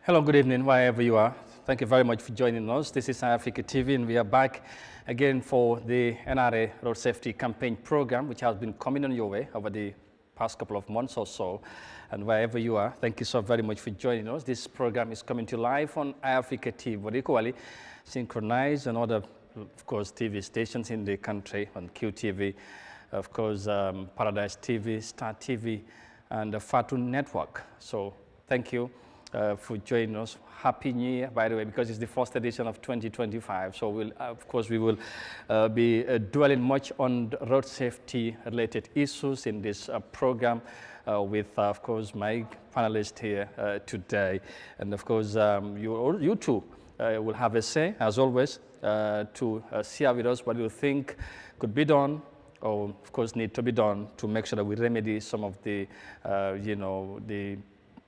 Hello, good evening, wherever you are. Thank you very much for joining us. This is Eyeafrica TV, and we are back again for the NRA Road Safety Campaign Program, which has been coming on your way over the past couple of months or so. And wherever you are, thank you so very much for joining us. This program is coming to live on Eyeafrica TV, but equally synchronized on other, of course, TV stations in the country, on QTV, of course, Paradise TV, Star TV, and the Fatu Network. So thank you for joining us. Happy New Year, by the way, because it's the first edition of 2025. So we'll, of course, we will be dwelling much on road safety related issues in this program with, of course, my panelists here today. And of course, you too will have a say, as always, to share with us what you think could be done, or of course need to be done to make sure that we remedy some of the, the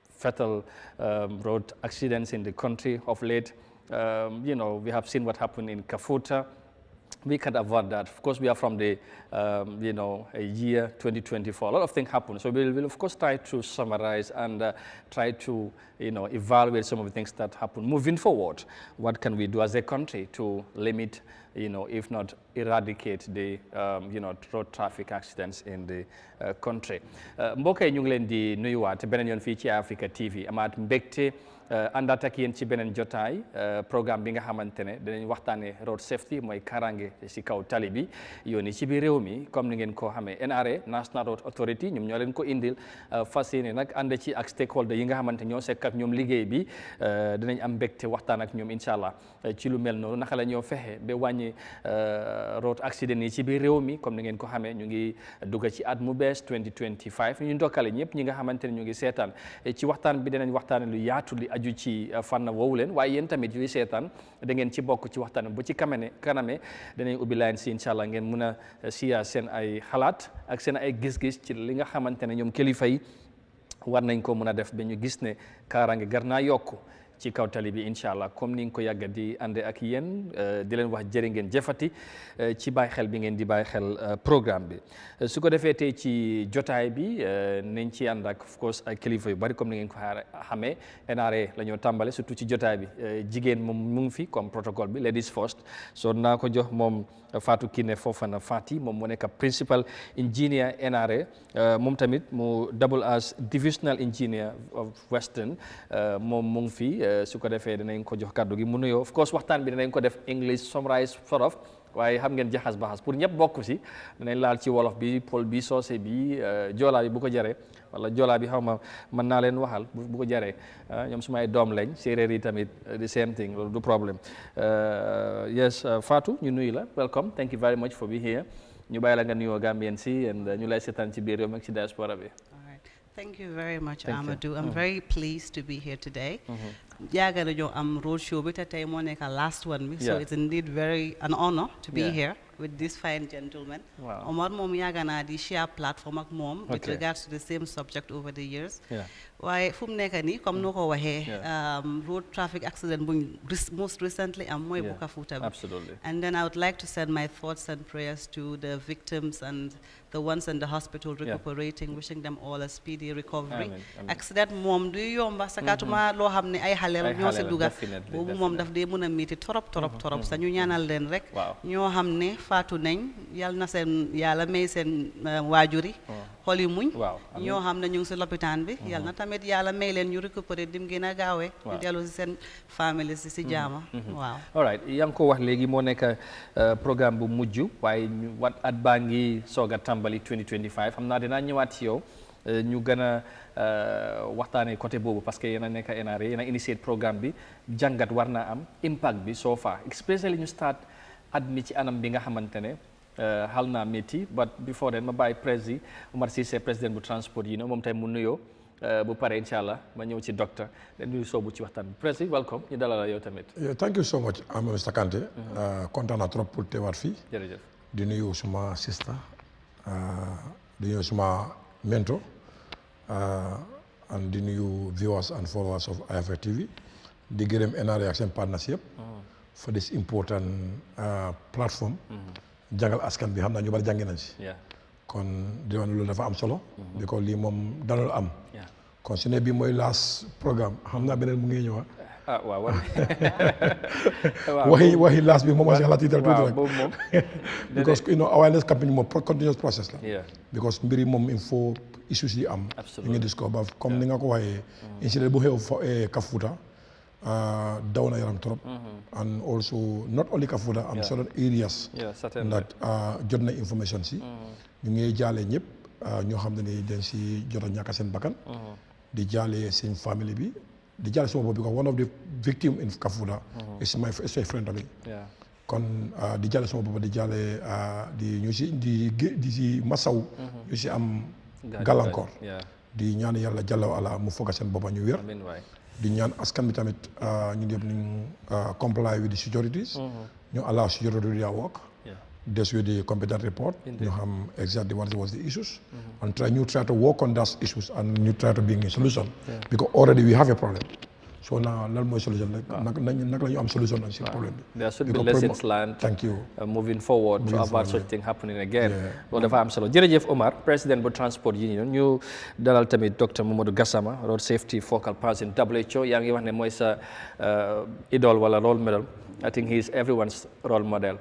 fatal road accidents in the country of late. We have seen what happened in Kafuta. We can avoid that. Of course, we are from the, year 2024. A lot of things happen. So we will, of course, try to summarize and try to, evaluate some of the things that happen. Moving forward, what can we do as a country to limit, if not eradicate the, road traffic accidents in the country. Mbokk yi ñu ngi leen di nuyuwaat beneen yoon fii ci Eyeafrica TV amaat mbégte àndaat ak yéen ci beneen jotaay programme bi nga xamante ne dinañ waxtaanee road safety mooy kaaraange si kaw tali bi yoon yi ci biir réew mi comme ni ngeen ko xamee NRA National Road Authority ñoom ñoo leen ko indil fas yéene nag ànd ci ak stakeholder yi nga xamante ñoo sekk ak ñoom liggéey bi dinañ am mbégte waxtaan ak ñoom incha allah ci lu mel noonu naka la ñoo fexe ba wàññi road accident yi ci biir réew mi comme ni ngeen ko xamee ñu ngi dugg ci at mu bees 2025 ñu ndokkale ñëpp ñi nga xamante ne ñu ngi seetaan ci waxtaan bi dinañ waxtaane lu yaatu li aju ci fànn woowu leen waaye yéen tamit yuy seetaan da ngeen ci bokk ci waxtaan bu ci kaname danañ ubbi line si incha allah ngeen mun a siya seen ay xalaat ak seen ay gis-gis ci li nga xamante ne ñoom kilifa yi war nañ ko mun a def ba ñu gis ne kaaraange gar naa yokku ci kaw tali bi incha allah comme ni nga ko yàgga di ànd ak yéen di leen wax jërë ngeen jëfati ci bàyyi xel bi ngeen di bàyyi xel programme bi su ko defee tey ci jotaay bi nañ ci ànd ak of course ay kilifa yu bari comme ni ngeen ko xamee NRA la ñoo tàmbale surtout ci jotaay bi jigéen moom mu ngi fi comme protocole bi ladies first so naa ko jox moom Fatou Kiné Fofana Fati moom moo nekk principal engineer NRA moom tamit mu double as divisional engineer of Western moom mu ngi fi su ko defee dinañ ko jox kàddu gi mu nuyoo of course waxtaan bi dinañ ko def English summarize sort of waaye xam ngeen jaxas baxas pour ñëpp bokk si dinañ laal ci wolof bi pol bi soose bi joolaa bi bu ko jaree wala joolaa bi xaw ma mën naa leen waxal bu ko jaree ñoom sumay doom lañ séeréer yi tamit the same thing loolu du problème yes Fatou ñu nuyu la welcome thank you very much for being here ñu bàyyi la nga nuyoo Gambien si and ñu lay seetaan ci biir réew mi ak ci diaspora bi. Thank you very much, Amadou. I'm very pleased to be here today. Yaga nañoo am road show bi te tey moo nekk last one. So it's indeed an honor to be here with this fine gentleman. Wow. Omar moom yaga naa di share platform ak moom with regards to the same subject over the years. waaye fu mu nekk nii comme noo ko waxee road traffic accident buñ most recently am mooy bu Kafuta bi. Absolutely. And then I would like to send my thoughts and prayers to the victims and the ones in the hospital recuperating, wishing them all a speedy recovery. Accident moom du yomba sakatuma loo xam ne ay xaleel ñoo si duga boobu moom daf dee mën a métti torop sa ñu ñaanal leen rek ñoo xam ne faatu nañ yal na seen yàlla may seen waajur yi xol yi muñ ñoo xam ne ñu ngi si lopitaan bi yal na tamit yàlla may leen ñu récupérer dim gën a gaawee ñu dellu si seen famille si jaama waaw. all right yaa ngi ko wax léegi moo nekk programme bu mujj waaye wat at baa ngi soog a tàmbali 2025 xam naa dinaa ñëwaat ci yow ñu gën a waxtaanee côté boobu parce que yéen a nekk NRA yéen a initié programme bi jàngat war naa am impact bi so far especially ñu start at mi ci anam bi nga xamante ne xal naa métti but before then ma bàyyi président Omar Cissé président bu transport yi moom tey mu nuyoo bu pare incha allah ma ñëw ci docteur dañuy soobu ci waxtaan bi président welcome ñu dalal yow tamit. thank you so much Mr Kanté. kontaan naa trop pour teewaat fii. jërëjëf di nuyu suma sista di nuyu suma mentor and di nuyu viewers and followers of Eyeafrica TV di gërëm NRA ak seen partnership for this important platform. jàngal askan bi xam naa ñu bari jàngi nañ si. kon di wax ne loolu dafa am solo. because lii moom dalul am. kon su ne bii mooy last programme xam naa beneen mu ngi ñëwaat. waaw waxi last bi moom moo si xalaat tiital tuuti rek. boobu moom. because awareness campaign moom continuous process la. because mbir yi moom il faut issues yi am. absolutely ñu ngi discover comme ni nga ko waxee. incident bu xew Kafuta daw na yaram trop. and also not only Kafuta am certain areas. that jot na information si. ñu ngi jaale ñëpp ñoo xam ne ni dañ si jot a ñàkk seen bakkan. di jaale seen famille bi. di jaale sama bopp because one of the victims in Kafuta is my friend tamit. kon di jaale sama bopp di jaale di si masaw ñu si am gàllankoor di ñaan yàlla jàllaw ala mu foga seen boppa ñu wér di ñaan askan bi tamit ñu yëpp ñu comply with the securities ñu allow security to their work this with the competent report ñu xam exactly what was the issues and try to work on those issues and you try to bring a solution because already we have a problem so now lan mooy solution rek nag la ñu am solution nañ si problème bi there should be lessons learned thank you moving forward to avoid such thing happening again loolu dafa am solo jërëjëf Omar président bu transport union ñu dalal tamit docteur Mamadou Gassama road safety focal person WHO yaa ngi wax ne mooy sa idole wala role model I think he is everyone's role model.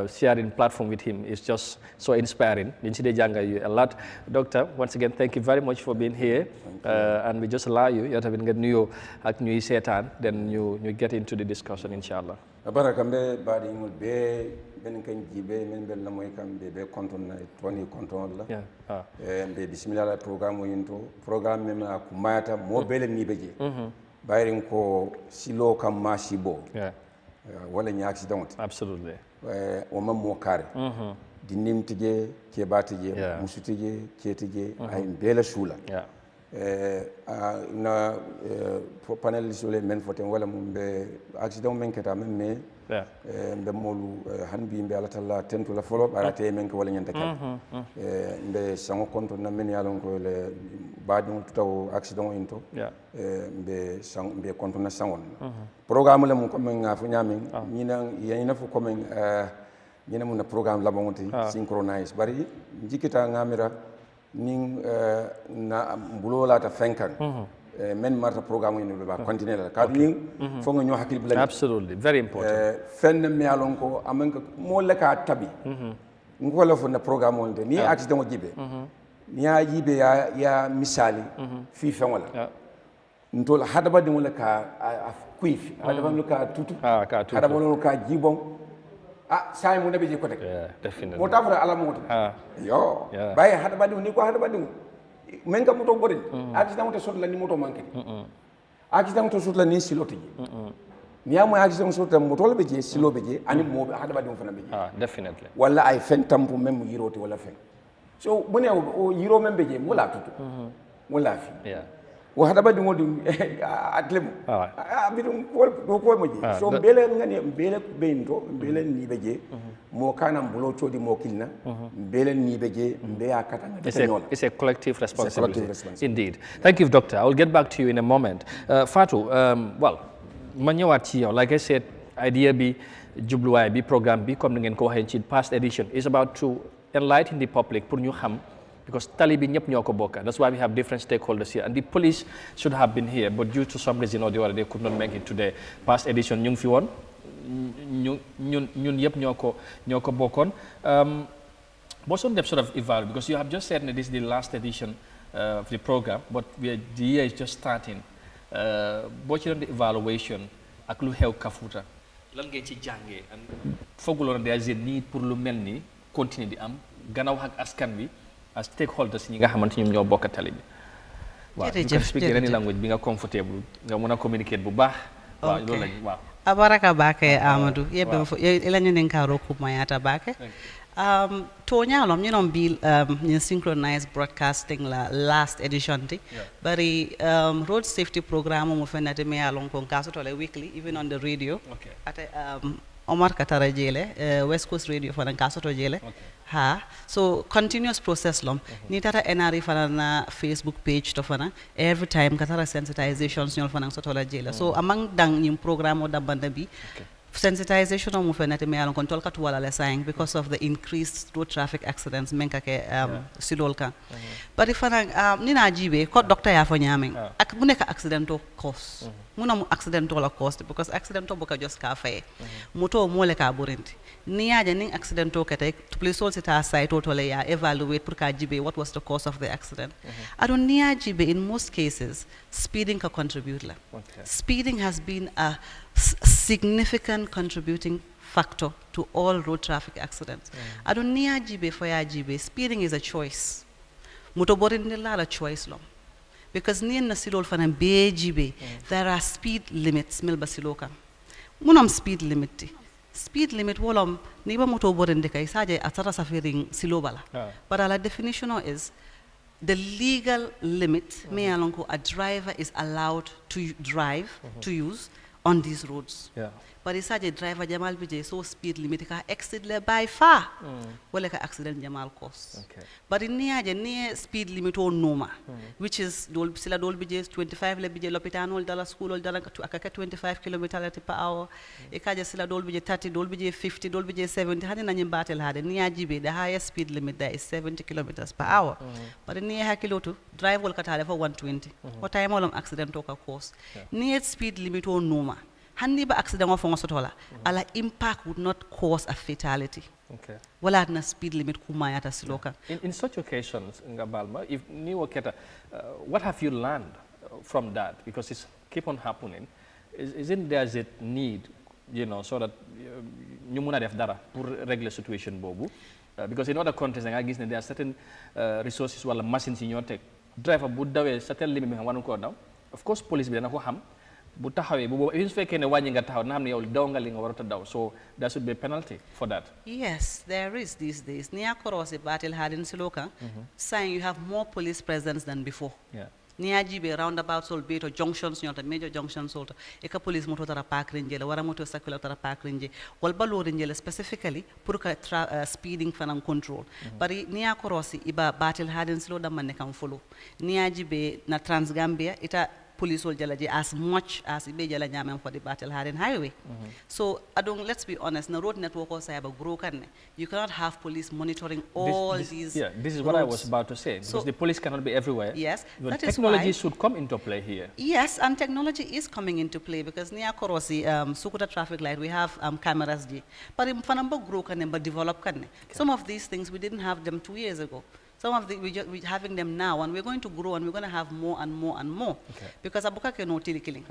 Sharing platform with him is just so inspiring. A lot. Doctor, once again, thank you very much for being here. And we just allow you to get new setan, then you get into the discussion, inshallah. Barakambe badi ngul be ben kan jibe men bel la moy kam be konton na toni konton la be bismillah programme yinto programme men na ku mayata mo bele ni beje bayrin ko silo kam ma sibo wala ñi accident absolutely o mam mo kare di nimtige ke batije musutije ketije ay bela sula na panel sole men foten wala mum be accident men keta men me be molu hanbi be ala talla tentu la folo barate men ko wala nyanta kan be sango konto na men yalon ko le baadum taw accident into be konto na sangon programme la mum ko men ngafu nyamen ñina fu ko men ñina mun na programme la bonti synchronize bari jikita ngamira ning na mbulola ta fenkan men marta programme ni be ba continuer la ka ning fo nga ñoo hakil bi absolutely very important fen me alon ko amen ko mo la ka tabi ngol la fo na programme wonde ni accident o jibe ni ya jibe ya misali fi fen wala ntol hadaba de wala ka kuif hadaba lu ka tutu hadaba lu ka jibon say mu nabi ji ko tek definitely mo tafra ala mo yo baye hada badi ni ko hada badi men ka moto bori accident to sot la ni moto manke accident to sot la ni siloti ni am accident sot la moto la beje silo beje ani mo hada badi mo fana beje definitely wala ay fen tampu mem yiroti wala fen so bune o yiro mem beje mo la tutu mo la fi wa hada badi ngodi atlem bidum ko mo ji so bele ngani bele bento bele ni beje mo kana mbulo chodi mo kilna bele ni beje mbe akata it's a collective responsibility indeed thank you doctor I will get back to you in a moment Fatou well ma ñëwaat ci yow like I said idea bi jubluwaay bi programme bi comme ni ngeen ko waxee ci past edition is about to enlighten the public pour ñu xam because Talibi ñep ñoko bokka that's why we have different stakeholders here and the police should have been here but due to some reason or the other they could not make it today past edition ñu ngi fi won ñun yep ñoko bokkon what's on depth sort of evaluate because you have just said that this is the last edition of the program but the year is just starting boo ci doon di evaluation ak lu xew Kafuta lan ngeen ci jàngee and fooguloo na there is a need pour lu mel ni continuer di am gannaaw ak askan wi as stakeholders ñi nga xamante ñoom ñoo bokk tali bi waaw you can speak in any language bi nga comfortable nga mën a communicate bu baax waaw loolu lañ waaw abaraka bake Amadou yebbe ila ñu nen ka roku mayata bake to ñaalom ñu non bil ñu synchronized broadcasting la last edition ti bari road safety programme mo fenate me alon ko kaso le weekly even on the radio ate Omar Katara jele West Coast Radio fana kaso to jele so continuous process lom ni tata NRA fana na Facebook page to fana every time katara sensitizations ñol fana soto la jele so among dang ñim programme o dabanda bi sensitization of fenati me alon control ka tuwala le saying because of the increased road traffic accidents menka ke silolka but if ni na jibe ko doctor ya fo nyaming ak mu nek accidental cause mu na accidental cause because accidental boka just ka fay moto mo le ka borenti ni ya ning accidental kete police all sita site totally ya evaluate pour ka jibe what was the cause of the accident adon ni ya jibe in most cases speeding ka contribute la speeding has been a significant contributing factor to all road traffic accidents. Adon niya jibe for ya jibe, speeding is a choice. Motoborin nila la choice long. Because niya na silol fanan be jibe, there are speed limits milba siloka. Munam speed limit ti. Speed limit wolom niba motoborin deka isaje atara safiring silobala. But our definition is the legal limit me alonko a driver is allowed to drive to use on these roads. But it's a driver Jamal Bijay so speed limit ka exceed le by far. Wala ka accident Jamal cause. But in near speed limit on noma, which is sila dol Bijay 25 le Bijay lopitano dala school or dala to akaka 25 km per hour. Ekaja sila dol Bijay 30, dol Bijay 50, dol Bijay 70. Hani na nyim battle had near GB the highest speed limit there is 70 kilometers per hour. But in near hakilotu drive wal katale for 120. What time all accident toka cause. Near speed limit on noma. Handi ba accident of sotola, ala impact would not cause a fatality. Wala na speed limit kumayata siloka. In such occasions, Ngabalma, if new keta, what have you learned from that? Because it's keep on happening. Isn't there a need, you know, so that you muna def dara pour régler situation bobu? Because in other countries, I guess there are certain resources wala machines in your tech. Driver would dawe certain limit me one ko now. Of course, police be na ko ham. Bu taxawé bu even fekkee ne wàññi nga taxaw na xam ne yow daw nga li nga warata daw so there should be a penalty for that. Yes, there is these days. Near Korosi Battle had in Siloka, saying you have more police presence than before. Near GB roundabouts all bit or junctions, you know, the major junctions also. Eka police motor tara park range, wara motor circular tara park range, walba load range specifically puruka speeding fanam control. But near Korosi iba Battle had in Silo da man can follow. Near GB na Trans Gambia ita police will jalaji as much as ibe jala nyamem for the Battle Harden Highway. So let's be honest, the road network also have a broken. You cannot have police monitoring all these. Yeah, this is what I was about to say. Because so, the police cannot be everywhere. Yes, but technology should come into play here. Yes, and technology is coming into play because near Korosi, Sukuta traffic light, we have cameras. But in Fanamba grow can but develop can. Some of these things we didn't have them 2 years ago. Some of the we're having them now, and we're going to grow, and we're going to have more and more and more. Because abuka no tili killing.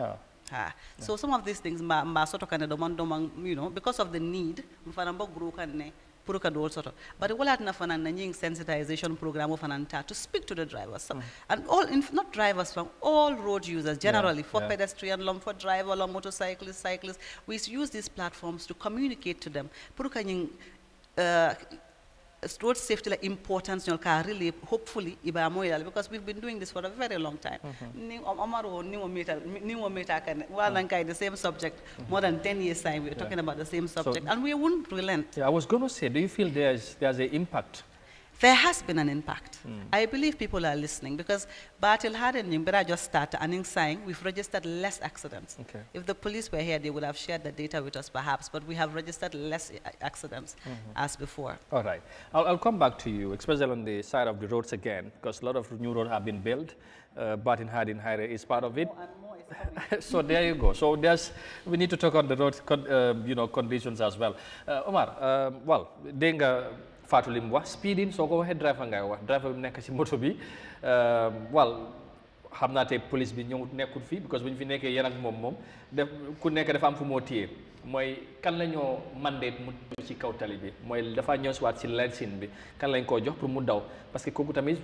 So some of these things, you know, because of the need, mfanamba grow can puruka do also. But the wallet na fanan nying sensitization program of ananta to speak to the drivers. So, and all, not drivers, from all road users generally, for pedestrian, for driver, motorcyclists, cyclists, we use these platforms to communicate to them. Puruka nying road safety like importance really hopefully because we've been doing this for a very long time. The same subject more than 10 years time we're talking about the same subject and we wouldn't relent. I was going to say, do you feel there's an impact? There has been an impact. I believe people are listening because Battle Harden Nimbera just started and saying we've registered less accidents. If the police were here, they would have shared the data with us perhaps, but we have registered less accidents as before. All right. I'll come back to you, especially on the side of the roads again, because a lot of new roads have been built. Battle Harden Highway is part of it. So there you go. So we need to talk on the road conditions as well. Omar, well, Denga Fatou lim wax speeding soo ko waxee driver ngay wax driver bi nekk ci moto bi well xam naa tey police bi ñëwut nekkul fii because bu ñu fi nekkee yéen ak moom def ku nekk dafa am fu moo téye mooy kan la ñoo mandate mu ci kaw tali bi mooy dafa ñëw siwaat ci licence bi kan lañ koo jox pour mu daw parce que kooku tamit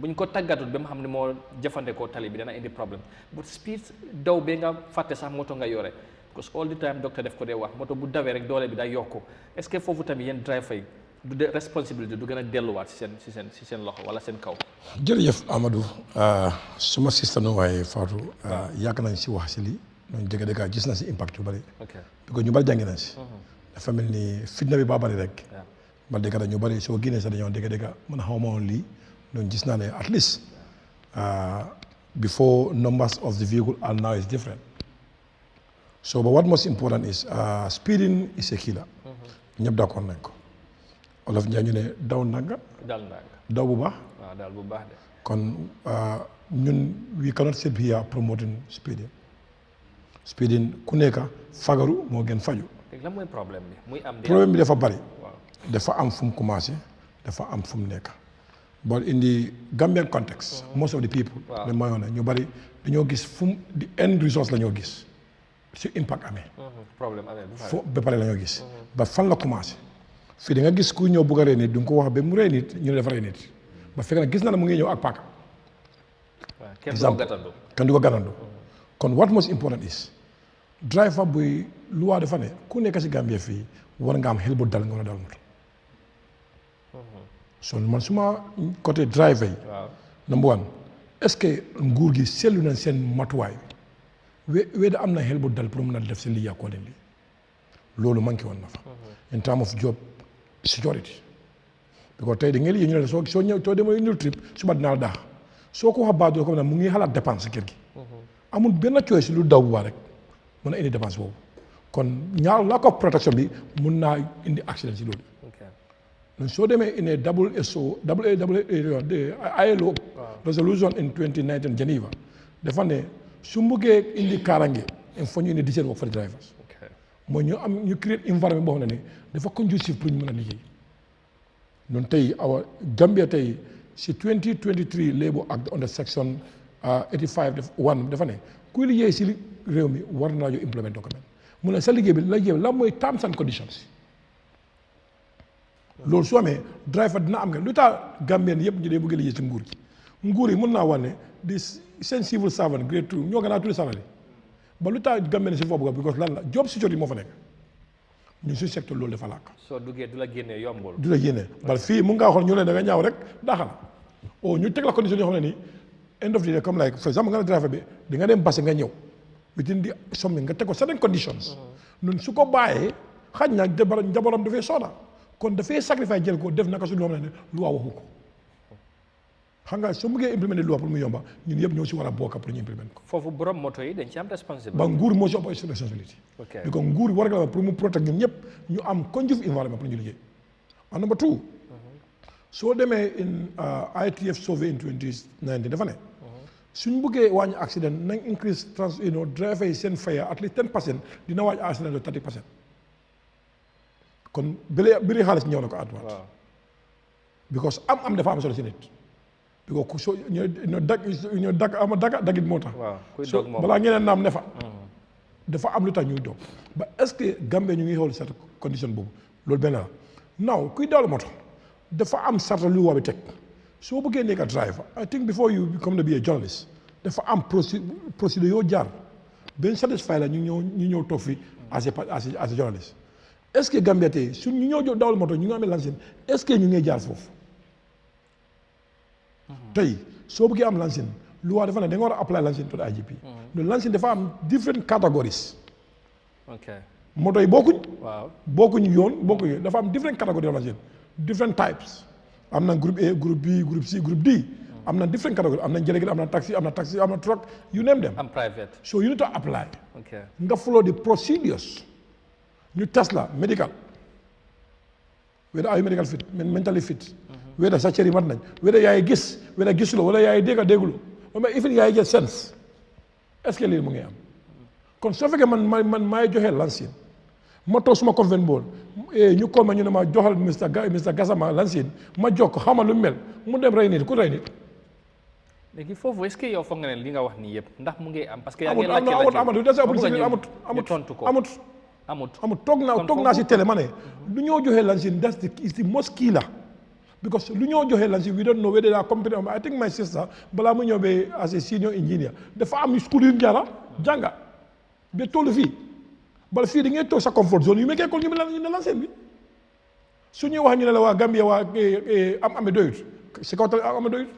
buñ ko tàggatul ba mu xam ne moo jëfandikoo tali bi dana indi problème but speed daw ba nga fàtte sax moto nga yore because all the time docteur def ko dee wax moto bu dawee rek doole bi day yokku est-ce que foofu tamit yéen driver yi du responsibility du gën a delluwaat si seen loxo wala seen kaw. jërëjëf Amadou suma sista no waaye Fatou yàgg nañ si wax si lii ñun dëgg gis na si impact yu bëri. parce que ñu bëri jàngi nañ si. dafa mel ni fitna bi baa bëri rek. ba dëgg ñu bëri soo génnee sax dañoo dëgg man xaw ma woon lii ñun gis naa ne at least before numbers of the vehicle are now is different So but what most important is speeding is a killer. ñëpp d'accord nañ ko olof Njaay ñu ne daw ndànk daw bu baax dal bu baax de kon ñun we cannot sit here promoting speeding ku nekk fagaru moo gën faju lan mooy problème bi dafa bari dafa am fu mu commencé dafa am fu mu nekk but in the Gambian context most of the people ne mayoon na ñu bari dañoo gis fu mu the end result la ñoo gis su impact amee problème amee fo ba pare la ñoo gis ba fan la commencé fii da nga gis ku ñëw bugg a rey nit du nga ko wax ba mu rey nit ñu ne dafa rey nit ba fekk na gis na ne mu ngi ñëw ak paaka kenn du ko gàttandu kon what most important is driver buy loi dafa ne ku nekk si Gambia fii war nga am xel bu dal nga war a dal moto so man suma côté driver yi number one est-ce que nguur gi seetlu nañ seen matuwaay weda am na xel bu dal pour mën a def seen liggéey accordingly loolu manqué woon na fa in terms of job security because tey da ngay liggéey ñu ne soo ñëw soo demee ñëw trip suba dinaa la daax soo ko wax baatoo comme ne mu ngi xalaat dépense kër gi amul benn choice lu daw bu baax rek mën a indi dépense boobu kon ñaar lack of protection bi mun naa indi accident si loolu donc soo demee in a ILO resolution in 2019 Geneva dafa ne su mbuggee indi kaarange il faut ñu indi decent work for the drivers mooy ñu create environment boo xam ne dafa conducive pour ñu mën a liggéey noonu tey Gambia tey si 2023 Labour Act under section 85(1) dafa ne kuy liggéey si réew mi war naa jo implement document mu ne sa liggéey bi la mooy terms and conditions loolu su amee driver dina am nga lu tax Gambien yëpp ñu dee bëgg liggéey si nguur yi mun naa wax ne di seen civil servant grade 2 ñoo gën a tuuti salary ba lu tax Gambien si foofu nga because lan la job security moo fa nekk ñun suñu secteur loolu dafa làkk soo duggee du la génnee yombul du la génnee bal fii mun ngaa xool ñu ne da nga ñaaw rek daaxal ñu teg la condition yoo xam ne nii end of the day comme like for example nga ne driver bi di nga dem base nga ñëw within the something nga teg ko certain conditions ñun su ko bàyyee xaj na njaboram dafay soona kon dafay sacrifice jël ko def naka su loo xam ne lu waa waxu ko xam nga soo bëggee implémenter loi pour mu yomba ñun yëpp ñoo si war a bokk pour ñu implémenter ko foofu borom moto yi dañ ci am responsabilité ba nguur moo si ëpp responsabilité bi ko nguur war nga la pour mu protect ñun ñëpp ñu am conducive environnement pour ñu liggéey and number two soo demee in ITF survey in 2019 dafa ne suñ bëggee wàññi accident nañ increase driver yi seen faya at least 10% dina wàññi accident de 30% kon biri xaalis ñëw na ko adwaat because am dafa am solo si nit because ku soo ñoo dagit moo tax so balaa ngeen naam ne fa dafa am lu tax ñuy doog ba est-ce que Gambie ñu ngi xool cette condition boobu loolu benn la now kuy dawal moto dafa am sarta lu waa bi teg soo bëggee nekk driver I think before you become to be a journalist dafa am procédure yoo jaar benn satisfy la ñu ñëw toog fi as a journalist est-ce que Gambia tey su ñu ñëw dawal moto ñu ngi amee lancine est-ce que ñu ngi jaar foofu tey soo bëggee am lancine lu waa dafa ne da nga war a apply lancine to the IGP loolu lancine dafa am different categories moto yi bokkuñ yoon dafa am different categories lancine different types am na groupe A groupe B groupe C groupe D am na different categories am na njëriñ am na taxi am na truck you name them am private so you need to apply nga follow the procedures ñu test la medical whether are you medical fit mentally fit whether sa cër yi mat nañ whether yaay gis whether gisuloo wala yaay dégguloo mais even yaay get sense est-ce que lii mu ngi am kon soo fekkee man maay joxe lancine ma toog suma convent bool ñu call ma ñu ne ma joxal Mr Gassama lancine ma jox ko xamal lu mel mu dem rey nit ku rey nit léegi foofu est-ce que yow foog nga ne li nga wax nii yëpp ndax mu ngi am parce que amut toog naa si télé ma ne lu ñoo joxee lancine that's the most key la because lu ñoo joxee lancine we don't know whether they are competent I think my sister balaa mu ñëw ba as a senior engineer dafa am school yu jara jànga ba tollu fii bala fii da ngay toog sa comfort zone yu mekkee ko ñu ne lancine bi su ñuy wax ñu ne la waa Gambia waa am doyut si kaw tali am doyut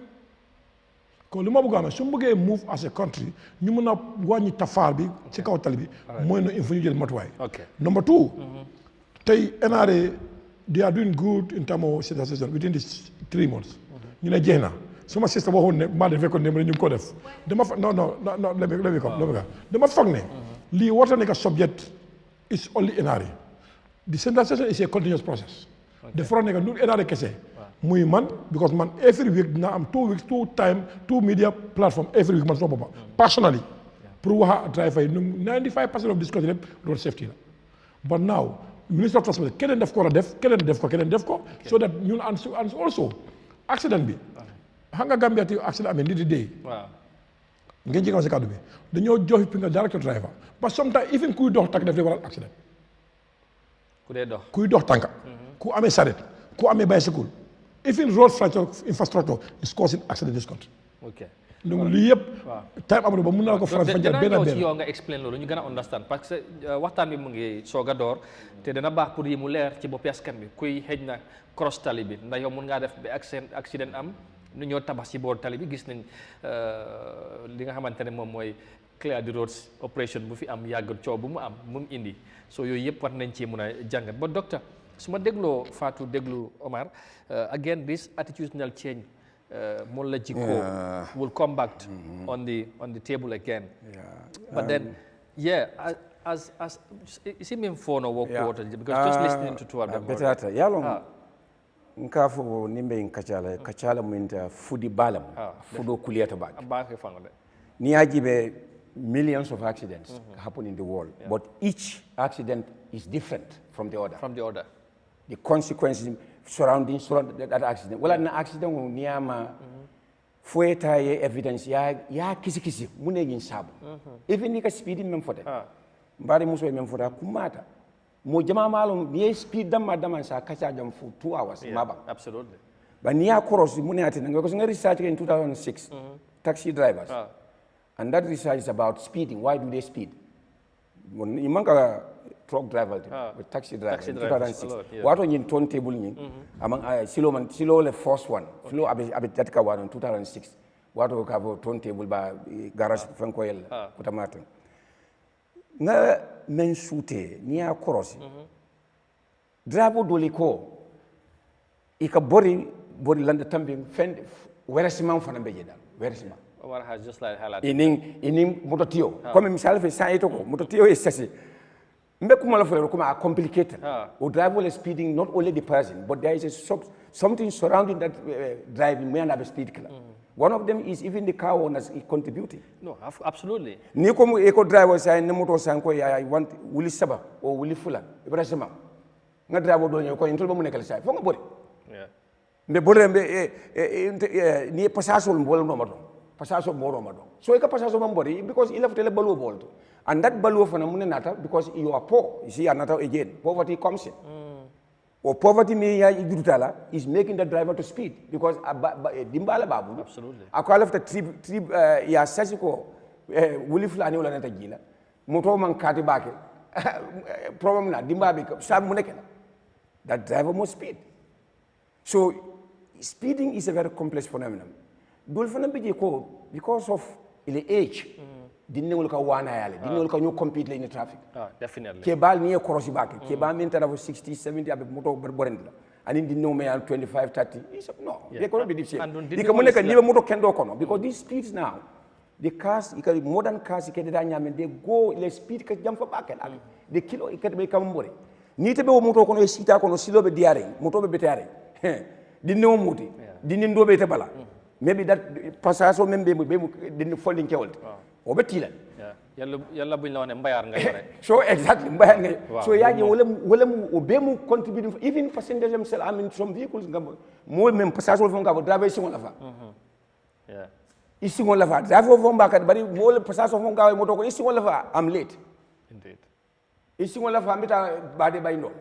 kon lu ma bëgg a am su mu bëggee move as a country ñu mën a wàññi tafaar bi ci kaw tali bi mooy no il faut ñu jël matuwaay number two tey NRA they are doing good in terms of sensation within these 3 months ñu ne jeex na suma sister waxoon ne maa defee ko ne ñu ko def dama fa non let me come dama foog ne lii warta nekk subject is only NRA. The centralization is a continuous process. The front nekk lu NRA kese muy man because man every week dina am 2 weeks 2 media platform every week man soo boppa personally pour wax driver yi 95% of this country road safety la but now Minister of Transport keneen def ko war a def keneen def ko so that ñun and also accident bi xam nga Gambia ti accident amee nit di dee ngeen jégal si kàddu bi dañoo jox fi nga director driver but sometimes even kuy dox tànk def lay waral accident kuy dox tànka ku amee saret ku amee bicycle even road infrastructure is causing accident in this country donc lii yëpp time amul ba mun naa ko faral benn yow nga explain loolu ñu gën a understand parce que waxtaan bi mu ngi soog a door te dana baax pour yi mu leer ci boppi askan bi kuy xëj na cross tali bi ndax yow mun ngaa def ba accident am nu ñoo tabax ci boor tali bi gis nañ li nga xamante ne moom mooy clear the roads operation bu fi am yàgg coow bu mu am mu indi so yooyu yëpp war nañ ci mun a jàngat ba docteur su ma dégloo Fatou déglu Omar again this attitudinal change Molla Jiko will come back on the table again. But then, as is it mean for no work water because just listening to two of them. Better yalong nkafo nimbe kachala mwinta fudi balam fudo kuliata bag. Ni ajibe millions of accidents happen in the world, but each accident is different from the other. The consequences surrounding that accident. Well, an accident will niyama fueta ye evidence ya kisi mune yin sabu. Even nika speeding memfote. Mbari muso memfota kumata. Mo jama malum ye speed dama sa kacha jam for 2 hours maba. Absolutely. But niya cross mune ati nga because research in 2006 taxi drivers. And that research is about speeding. Why do they speed? Imanga truck driver with taxi driver in 2006 wato nyin turntable nyin among silo le first one silo abit datka one in 2006 wato ka vo turntable ba garage fanko yel kutamata na men shoote niya cross driver doliko ika bori landa tambing fend weresima fana beje dal weresima Omar has just like highlighted inin mototio comme misal fe sa etoko mototio is sasi complicated. Or driver speeding not only the person, but there is something surrounding that driving may have a speed killer. One of them is even the car owners contributing. No, absolutely. Ni como eco driver say ne motor sanko I want Willie Saba or Willie Fulan. Ibrahima. Nga driver do ñoko intul ba mu nekkal say. Fo nga bori. Yeah. Mbe bori ni passage mbol no madon. Passage mboro madon. So e ka passage mbori because il a tele balu bolto. And that balu for nata because you are poor. You see another again. Poverty comes in. Or poverty is making the driver to speed because dimbala babu. Absolutely. Ako left the trip ya sasiko wuli flani wala nata gila. Moto man kati bake. Problem na dimbabi sab munekela. That driver must speed. So speeding is a very complex phenomenon. Dolfana biji ko because of the age. Didn't know wana yale. Didn't know you compete in the traffic. Definitely. Kebal near Korosi back. Kebal maintain of 60, 70 abe moto berborendla. And didn't know me 25, 30. No, they cannot be this. They can make a new motor kendo kono because these speeds now, the cars, modern cars, they go the speed can jump for back. The kilo it can become more. Nite be moto kono sita kono silo be diare, moto be betare. Didn't know muti. Didn't do beta bala. Maybe that passaso member didn't fall in killed. Obetilan. Yalla buñ la wone mbayar nga yore. So exactly mbayar nga. So yaji wala mu obemu contribute even passengers themselves I mean some vehicles ngam mo même passage fo ngam driver singo la fa. Yeah. Isingo la fa driver fo mbaka bari mo le passage fo ngam moto ko isingo la fa I'm late. Indeed. Isingo la fa mbita bade bay no.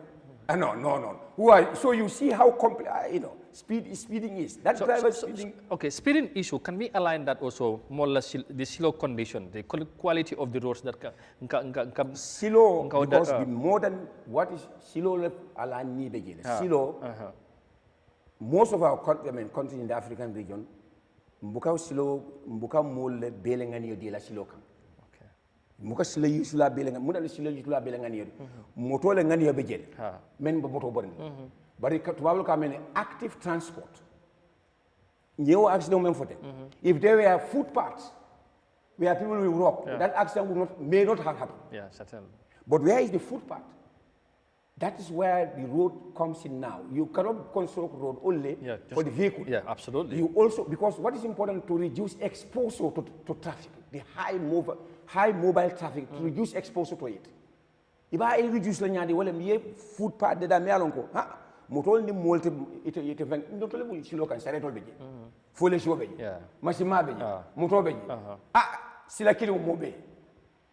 No. Who are, so you see how speeding is. That driver speeding. Okay, speeding issue. Can we align that also more or less the silo condition, the quality of the roads that can silo because the more than what is silo align ni begin. Silo. Most of our countries in the African region, mbuka silo mbuka mole belengani de la silo kan. Muka sila yusula belenga muna sila yusula belenga ni moto le ngani yobe jele men ba moto borni bari ka tubabul ka men active transport new accident men for them. If there were footpaths where people will walk, that accident may not have happened. Yeah, certainly. But where is the footpath? That is where the road comes in now. You cannot construct road only for the vehicle. Yeah, absolutely. You also, because what is important to reduce exposure to traffic, the high mobile traffic, to reduce exposure to it. If I reduce the nyadi, well, me footpath that I alonko, motor ni multi it not only silo can sare tol beji, fully show beji, machine beji, motor beji, sila kilo mobe.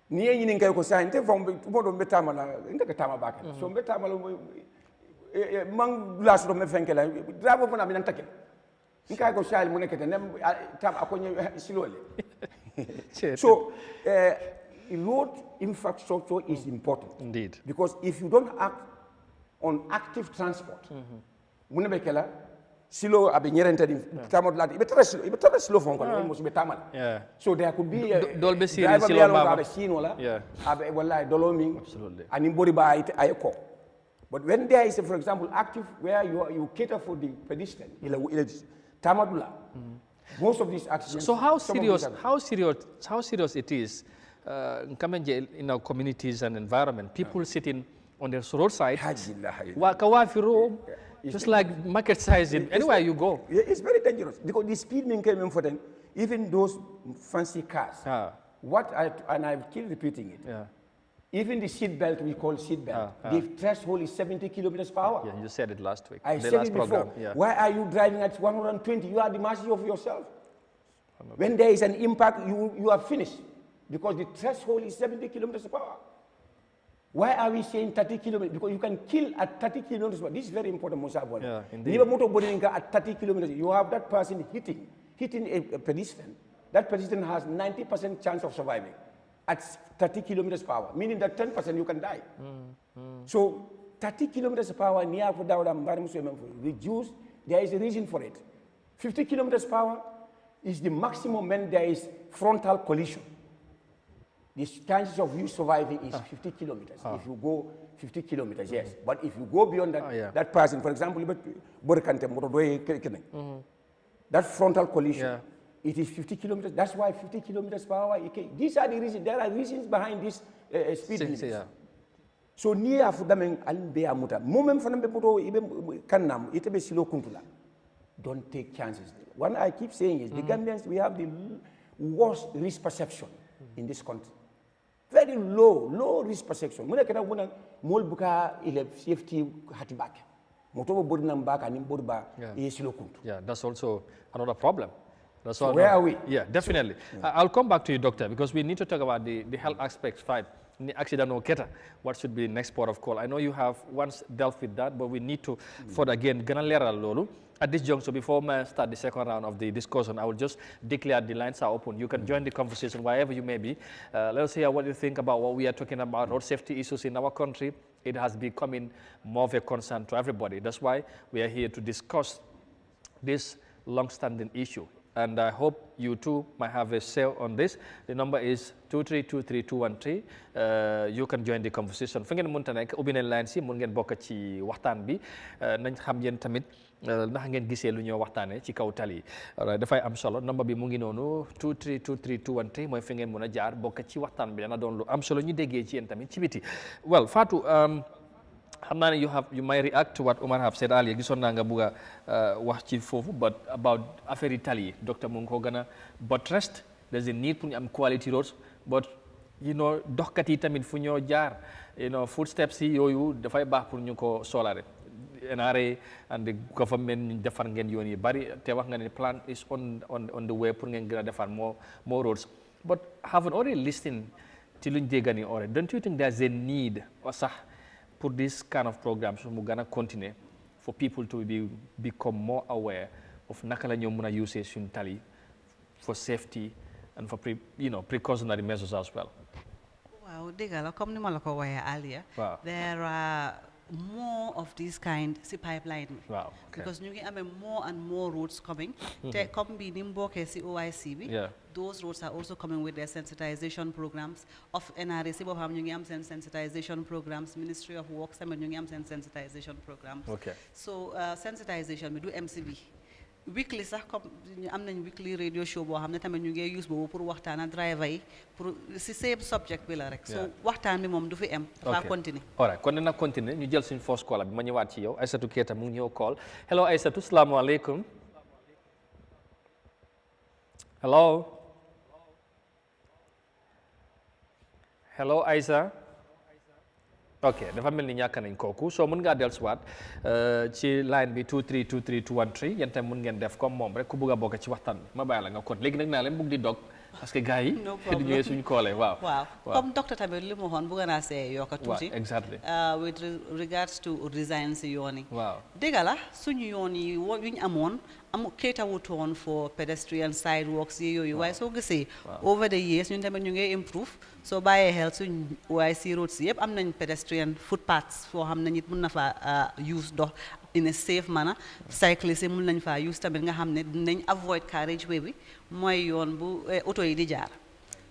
Ni yini ngai ko sa inte from bodo betama na inte ka tama baka so betama lo mang glass do me fenkela drabo fona binan takel ngai ko shal mu nekete nem tam akonye silole so road infrastructure is important indeed, because if you don't act on active transport mu ne bekela silo abe nyerente di tamod lati ibe tara silo fon ko mo be tamal so there could be dolbe silo silo abe sino la abe wallahi dolomi absolutely ani mbori ba ay ko but when there is for example active where you cater for the pedestrian ila tamadula most of these accidents so how serious it is in our communities and environment, people sitting on the roadside just like market size anywhere you go. It's very dangerous because the speed came in for them, even those fancy cars. And I keep repeating it. Even the seat belt, we call seat belt, the threshold is 70 kilometers per hour. Yeah, you said it last week. I said it before. Why are you driving at 120? You are the mercy of yourself. When there is an impact, you are finished because the threshold is 70 kilometers per hour. Why are we saying 30 kilometers? Because you can kill at 30 kilometers per hour. This is very important, Musabwan. Yeah, indeed. At 30 kilometers, you have that person hitting a pedestrian. That pedestrian has 90% chance of surviving at 30 kilometers per hour, meaning that 10% you can die. So 30 kilometers per hour, reduce, there is a reason for it. 50 kilometers per hour is the maximum when there is frontal collision. The chances of you surviving is 50 kilometers. If you go 50 kilometers, yes. But if you go beyond that, that person, for example, that frontal collision, it is 50 kilometers. That's why 50 kilometers per hour. These are the reasons. There are reasons behind this speed limit. So near Fudameng Albe Amuta. Moment for them Kanam, itebe silo kuntula. Don't take chances. What I keep saying is the Gambians, we have the worst risk perception in this country. Very low risk perception. Muna kena muna mol buka ile safety hatibak. Motobo body nambak anim body ba silo kuntu. Yeah, that's also another problem. That's so where are we? Yeah, definitely. I'll come back to you, doctor, because we need to talk about the health aspects, right? Accident or keta, what should be the next port of call? I know you have once dealt with that, but we need to, further again, lolu. At this juncture, before I start the second round of the discussion, I will just declare the lines are open. You can join the conversation wherever you may be. Let us hear what you think about what we are talking about, road safety issues in our country. It has becoming more of a concern to everybody. That's why we are here to discuss this long-standing issue. And I hope you too might have a say on this. The number is 2323213. You can join the conversation. Fi ngeen mënta nekk ubbi nañ line si mën ngeen bokk ci waxtaan bi nañ xam yéen tamit ndax ngeen gisee lu ñoo waxtaanee ci kaw tali dafay am solo number bi mu ngi noonu 2323213 mooy fi ngeen mën a jaar bokk ci waxtaan bi dana doon lu am solo ñu déggee ci yéen tamit ci biti. Well, Fatou, xam naa ne you might react to what Omar have said earlier gisoon naa nga bugg a wax ci foofu but about affaire yi tali yi docteur mu ngi ko gën a buttressed there's a need pour ñu am quality roads but doxkat yi tamit fu ñoo jaar footsteps yi yooyu dafay baax pour ñu ko soolare NRA and the government ñu defar ngeen yoon yi bari te wax nga ne plan is on the way pour ngeen gën a defar more roads but having already listened ci luñ dégg ni already don't you think there's a need or sax for this kind of programs mu gën a continuer for people to become more aware of naka la ñoo mën a use suñ tali for safety and for precautionary measures as well. Wow, dëgg la comme ni ma la ko waxee earlier. There are more of this kind si pipeline. Wow. Because ñu ngi amee more and more roads coming. Te comme bi ni mu bokkee si OIC bi. Those roads are also coming with their sensitization programs of NRA si boppam ñu ngi am seen sensitization programs Ministry of Works tamit ñu ngi am seen sensitization programs. Okay. So sensitization bi du MCB. weekly sax comme am nañ weekly radio show boo xam ne tamit ñu ngi use boobu pour waxtaan ak driver yi pour si same subject bi la rek. so waxtaan bi moom du fi am. dafa continuer. alright kon dina continuer ñu jël suñ first call bi ma ñëwaat ci yow Aïssatou Keita mu ngi ñëw call hello Aïssatou salaamaaleykum. hello. hello Aïssa. ok dafa mel ni ñàkk nañ kooku soo mën ngaa dellusiwaat ci line bi 2323213 yéen tamit mën ngeen def comme moom rek ku bugg a bokk ci waxtaan bi ma bàyyi la nga kon léegi nag naa leen bugg di dog parce que gars yi di ñëwee suñu koolee waaw comme docteur tamit li mu waxoon bëgg naa see yokka tuuti exactly with regards to resign si yoon yi waaw dëgg la suñu yoon yi yuñ amoon catered for pedestrian sidewalks yi yooyu waaye soo gisee over the years ñun tamit ñu ngi improve soo bàyyee xel suñ waaye si roads yëpp am nañ pedestrian footpaths foo xam ne nit mun na fa use dox in a safe manner cyclists yi mun nañ faa use tamit nga xam ne dinañ avoid carriageway bi mooy yoon bu auto yi di jaar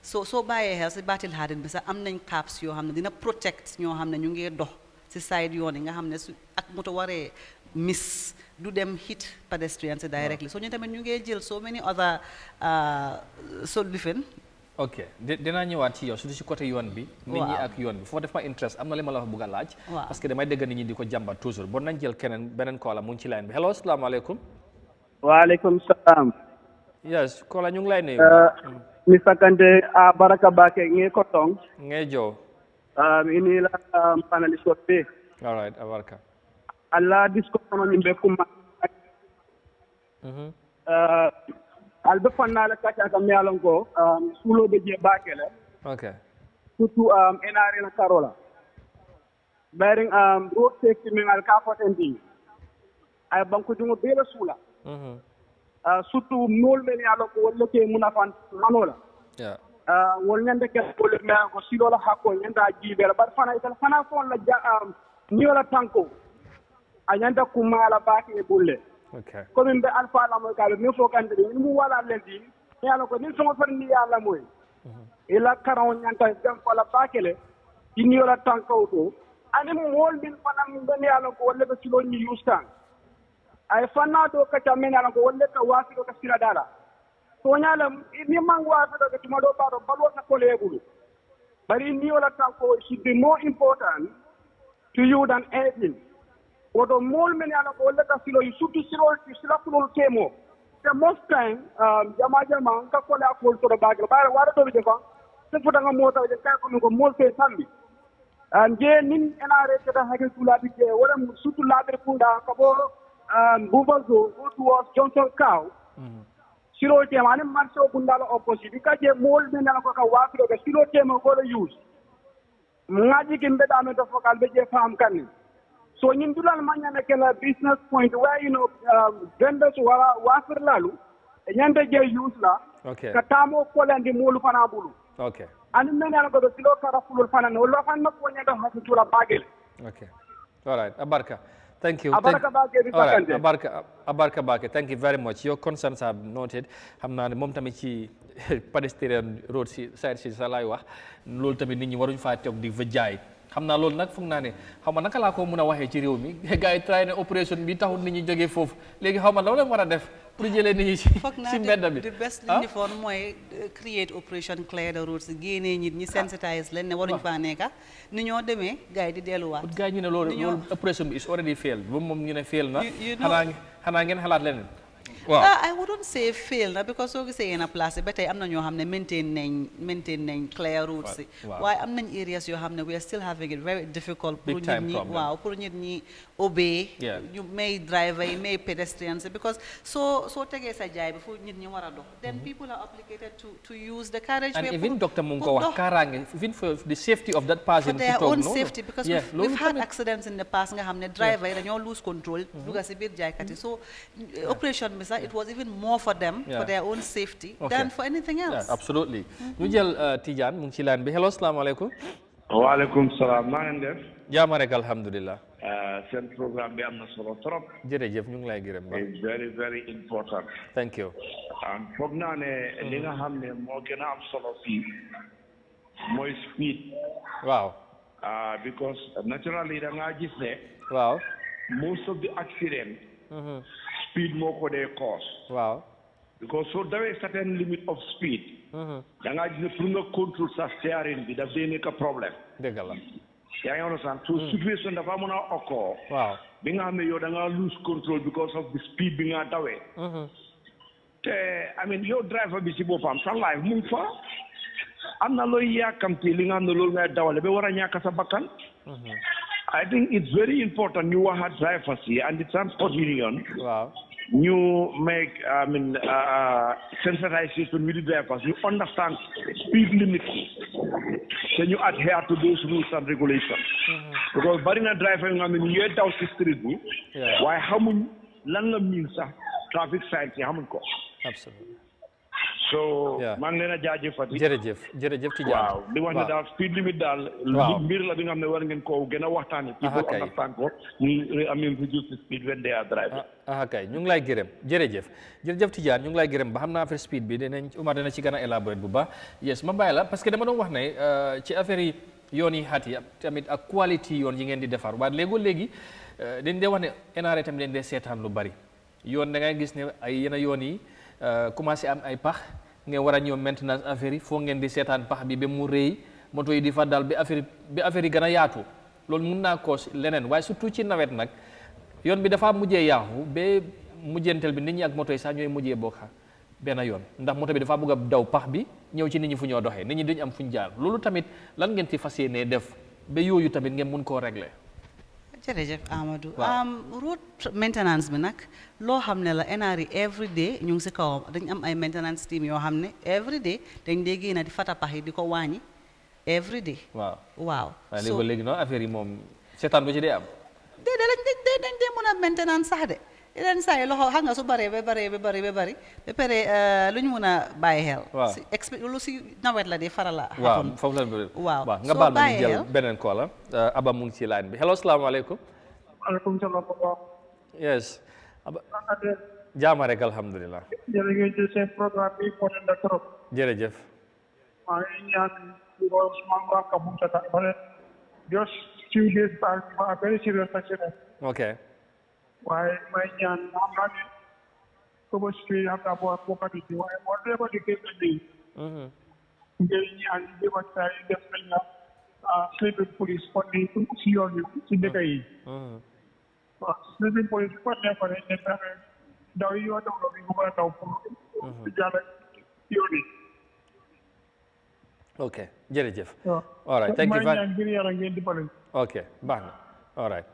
soo bàyyee xel si baatil xaarit bi sax am nañ caps yoo xam ne dina protect ñoo xam ne ñu ngi dox si side yoon yi nga xam ne su ak moto waree miss du dem hit pedestrians directly so ñu tamit ñu ngi jël so many other solution. ok dinaa ñëwaat ci yow surtout ci côté yoon bi nit ñi ak yoon bi foo def ma interest am na li ma la wax bëgg a laaj parce que damay dégg nit ñi di ko jàmbat toujours bon nañ jël keneen beneen koola mu ngi ci line bi hello asalaamaaleykum. waaleykum salaam. yes koola ñu ngi lay nuyu. Mr. Kante a baraka bake nge kotong nge jo ini la panelist be all right abarka alla discussion ni be kuma albe fanna la kacha kam yalon ko sulo be je bakele okay surtout NRA la Carola bearing road safety min al ka fotendi ay banko jungo be la sula surtout mol men yalon ko wolle ke munafan manola wol ñande ke ko le men ko silo la hakko ñanda jibe la bar fana ital fana fon la ni wala tanko anyanda kumala baki e bulle okay ko min be alfa la moy kala mi fo kande ni mu wala lendi yalla ko ni so farni yalla moy ila karon nyanta jam ko la bakele ni wala tanko to ani mol bin fanam ben yalla ko wolle be silo ni yustan ay fanna do ka tamen yalla ko wolle ka wasi do ka sila dala to nyala ni mangwa do ka tuma do baro balwa ka ko lebulu bari ni wala tanko should be more important to you than anything woto mol men yana ko leka silo surtout silo kulol kemo the most time jama ka ko la ko to bagal bare wara to be fa se futa nga mota je kay ko mol fe sambi je nin NRA ta hagen tula bi je wala surtout la be kunda ka bo bubazo go towards Johnson Cow silo tema ne marso bunda la opposite ka je mol men yana ko ka wafi do silo tema ko la use ngaji kimbe da me to fokal be je fam kan so ñin dulal mañana ke la business point where vendors wala wafir lalu ñande je use la okay ka tamo ko landi mulu fana bulu okay ani menala ko silo kara fulul fana no lo fan makko ñanda hasu tula bagel okay all right abarka thank you abarka abarka bake thank you very much your concerns are noted xam naa ne moom tamit ci pedestrian road si side si sa lay wax loolu tamit nit ñi waruñ faa toog di fa jaay xam naa loolu nag foog naa ne xaw ma naka laa ko mën a waxee ci réew mi gars yi try ne opération bi taxul nit ñi jógee foofu léegi xaw ma la war a def pour jëlee nit ñi si mbedd bi the best li ñu foon mooy create operation clear the roads génnee nit ñi sensitise leen ne waruñ faa nekka ni ñoo demee gars yi di delluwaat gars yi ñu ne loolu opération bi is already failed ba moom ñu ne fail na xanaa ngeen xalaat leneen I wouldn't say fail na because soo gisee yenn place ba tey am na ñoo xam ne maintain nañ clear routes yi waaye am nañ areas yoo xam ne we are still having it very difficult pour nit ñi pour nit ñi obey ñu may driver yi may pedestrians because soo tegee sa jaay bi fu nit ñi war a dox then people are obligated to use the carriage and even doctor mu ngi ko wax kaaraange even for the safety of that person for their own safety because we've had accidents in the past nga xam ne driver yi dañoo lose control dugga si biir jaaykat yi so operation bi it was even more for them for their own safety than for anything else absolutely ñu jël Tidiane mu ngi ci line bi hello asalaamaaleykum waaleykum salaam maa ngeen def jaama rek alhamdulilah seen programme bi am na solo trop jërëjëf ñu ngi lay gërëm ba very very important thank you foog naa ne li nga xam ne moo gën a am solo fii mooy speed waaw because naturally da ngaa gis ne waaw most of the accident speed moo ko dee cause. waaw. because so there is certain limit of speed. da ngaa gis ne pour nga contrôle sa steering bi daf dee nekk problème. dëgg la. yaa ngi understand. so situation dafa mën a occur. waaw. bi nga xam ne yow da ngaa lose control because of the speed bi nga dawee. te I mean yow driver bi si boppam sa life mu ngi fa. am na looy yàkkamti li nga xam ne loolu ngay dawale ba war a ñàkk sa bakkan. I think it's very important ñu wax ak drivers yi and the transport union. waaw. ñu make sensitization with the drivers you understand speed limits te ñu adhere to those rules and regulations. because bari na driver yu nga xam ne ñu ngi daw si street bi. waaye xamuñ lan la miin sax traffic signs yi xamuñ ko. absolutely. so maa ngi leen a jaajëfati. jërëjëf Tidiane. waaw di wax ne daal speed limit daal. mbir la bi nga xam ne war ngeen koo gën a waxtaanee. people understand ko ñu am reduce the speed when they are driving. kay ñu ngi lay gërëm jërëjëf Tidiane ñu ngi lay gërëm ba xam naa affaire speed bi Umar dina ci gën a élaborer bu baax yes ma bàyyi la parce que dama doon wax ne ci affaire yi yoon yi xat yi tamit ak quality yoon yi ngeen di defar waaye léegi dañ dee wax ne NRA tamit dañ dee seetaan lu bari yoon da ngay gis ne ay yenn yoon yi commencé am ay pax ngeen war a ñëw maintenance affaire yi foo ngeen di seetaan pax bi ba mu rëy moto yi di fa dal bi affaire yi gën a yaatu loolu mun naa koos leneen waaye surtout ci nawet nag yoon bi dafa mujjee yaaxu ba mujjenteel bi nit ñi ak moto yi sax ñooy mujjee bokka benn yoon ndax moto bi dafa bëgg a daw pax bi ñëw ci nit ñi fu ñoo doxee nit ñi duñ am fuñ jaar loolu tamit lan ngeen ci fas yéenee def ba yooyu tamit ngeen mun koo régler. jërëjëf Amadou. route maintenance bi nag loo xam ne la NRA every day ñu ngi si kawam dañ am ay maintenance team yoo xam ne every day dañ dee génn di fata pax yi di ko wàññi every day. waaw. waaye léegi noonu affaire yi moom seetaan bu ci dee am. dañ dee mën a maintenance sax de yeneen saa yi loxo xam nga su bëree ba pare lu ñu mën a bàyyi xel. waaw si lu si nawet la di faral a. waaw foofu la waaw nga baal ma ñu jël beneen call la Aba mu ngi ci line bi hello salaamaaleykum. maaleykum salaam. yes. Aba jaama rek alhamdulilah. jërëjëf seen programme bi kontaan na trop. jërëjëf. maa ngi ñaan suma mbokk mu tata bare just few days back ma a very serious accident. okay. waaye may ñaan xam naa ne comme si xam naa bokk ci waaye moo dee di gën a nii. ngay ñaan di ma saa yi def nañ la sleeping police kon ni si yoon yi si dëkk yi. waaw sleeping police bi kon nekkoon nañ ne tamit ndaw yi yoo daw bi nga mën a daw pour jàll yoon yi. ok jërëjëf. all right thank you may ñaan ngir yàlla ngeen dimbali. ok baax na all right.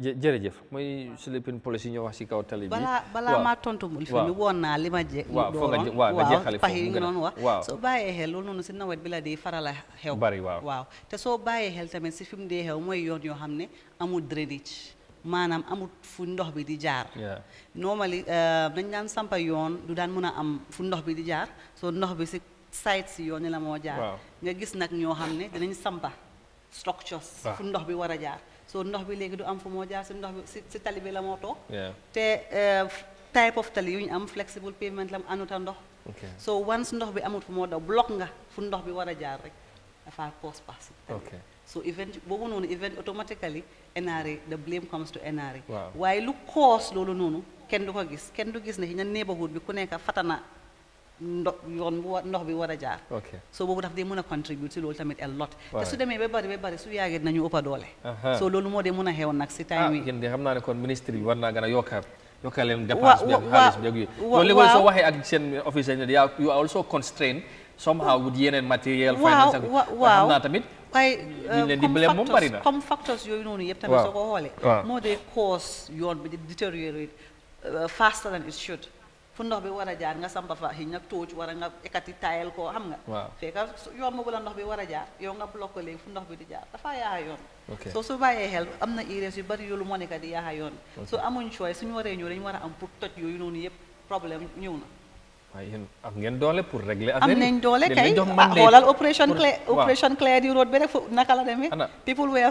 jërëjëf mooy sleeping police yi ñoo wax ci kaw tali bi. balaa maa tontu mu fi woon naa li ma jeexale pax yi nga noonu wax soo bàyyee xel loolu noonu si nawet bi la di faral a xew bari waaw te soo bàyyee xel tamit si fi mu dee xew mooy yoon yoo xam ne amul drainage maanaam amul fu ndox bi di jaar normally dañ daan sampa yoon du daan mën a am fu ndox bi di jaar soo ndox bi si site si yoon ni la moo jaar nga gis nag ñoo xam ne dinañ sampa structures fu ndox bi war a jaar so ndox bi léegi du am fu moo jaar si ndox bi si tali bi la moo toog te type of tali yu ñu am flexible pavement la mu anuta ndox so once ndox bi amul fu moo daw block nga fu ndox bi war a jaar rek dafa cause pass so event boobu noonu event automatically NRA the blame comes to NRA waaye lu cause loolu noonu kenn du ko gis kenn du gis ne ci na neighborhood bi ku nekk fatana yoon bu ndox bi war a jaar so boobu daf dee mën a contribute si loolu tamit a lot te su demee ba bari su yàggee dinañu ëppa doole so loolu moo dee mën a xew nag si time wi yéen de xam naa ne kon ministre bi war naa gën a yokkal leen dépense bi ak xaalis bi ak yooyu loolu léegi soo waxee ak seen office ne you are also constrained somehow with yeneen material finance ak xam naa tamit waaye ñu leen di blame moom bari na comme factors yooyu noonu yëpp tamit soo ko xoolee moo dee cause yoon bi di deteriorate faster than it should fu ndox bi war a jaar nga sampa fa xëy na tóoc war a nga ekati tayal ko xam nga fekk yoon boobu la ndox bi war a jaar yow nga bloqué léegi fu ndox bi di jaar dafa yaaxa yoon soo su bàyyee xel am na areas yu bari yoolu moo nekk di yaaxa yoon so amuñ choix suñu waree ñëw dañu war a am pour toj yooyu noonu yëpp problème ñëw na am ngeen doole pour régler am affaire nañ doole kay xoolal xoolal operation clear di road bi rek naka la demee people were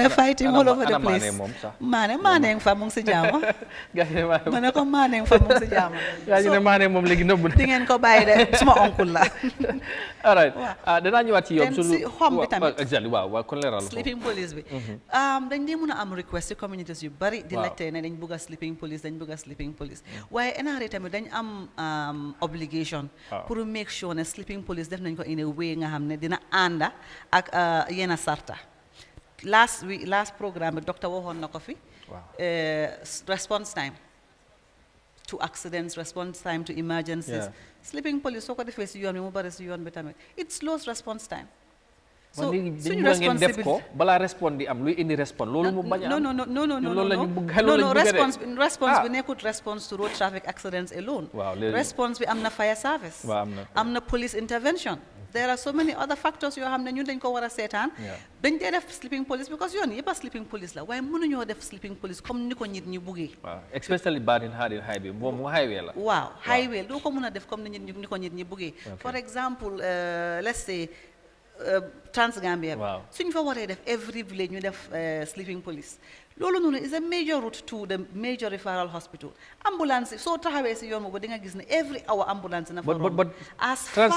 fighting all over the place maane fa mu ngi si jaama ma ne ko maane fa mu ngi si jaama yaa ñu ne maane moom léegi nëbb di ngeen ko bàyyi de suma oncle la all right danaa ñëwaat ci yow si xom bi tamit exactly waaw kon leeral sleeping police bi dañ dee mën a am request ci communities yu bari di laajte ne dañ bëgg a sleeping police waaye NRA tamit dañ am obligation pour make sure ne sleeping police def nañ ko in a way nga xam ne dina ànda ak yenn sarta last programme bi docteur waxoon na ko fi response time to accidents, response time to emergencies. Sleeping police soo ko defee si yoon bi mu bari si yoon bi tamit it slows response time. So suñu responsibility ko balaa respond di am luy indi respond loolu mu bañ a am no response bi nekkut response to road traffic accidents alone. Response bi am na fire service. am na police intervention. There are so many other factors yoo xam ne ñun dañ ko war a seetaan. dañ dee def sleeping police because yoon yëpp a sleeping police la waaye mënuñoo def sleeping police comme ni ko nit ñi buggee. especially bad in highway moom mu highway la. waaw highway doo ko mën a def comme ni ko nit ñi buggee. For example let's say Gambia suñ fa waree def every village ñu def sleeping police loolu noonu is a major route to the major referral hospital. Ambulance soo taxawee si yoon boobu di nga gis ne every hour ambulance na fa romb. but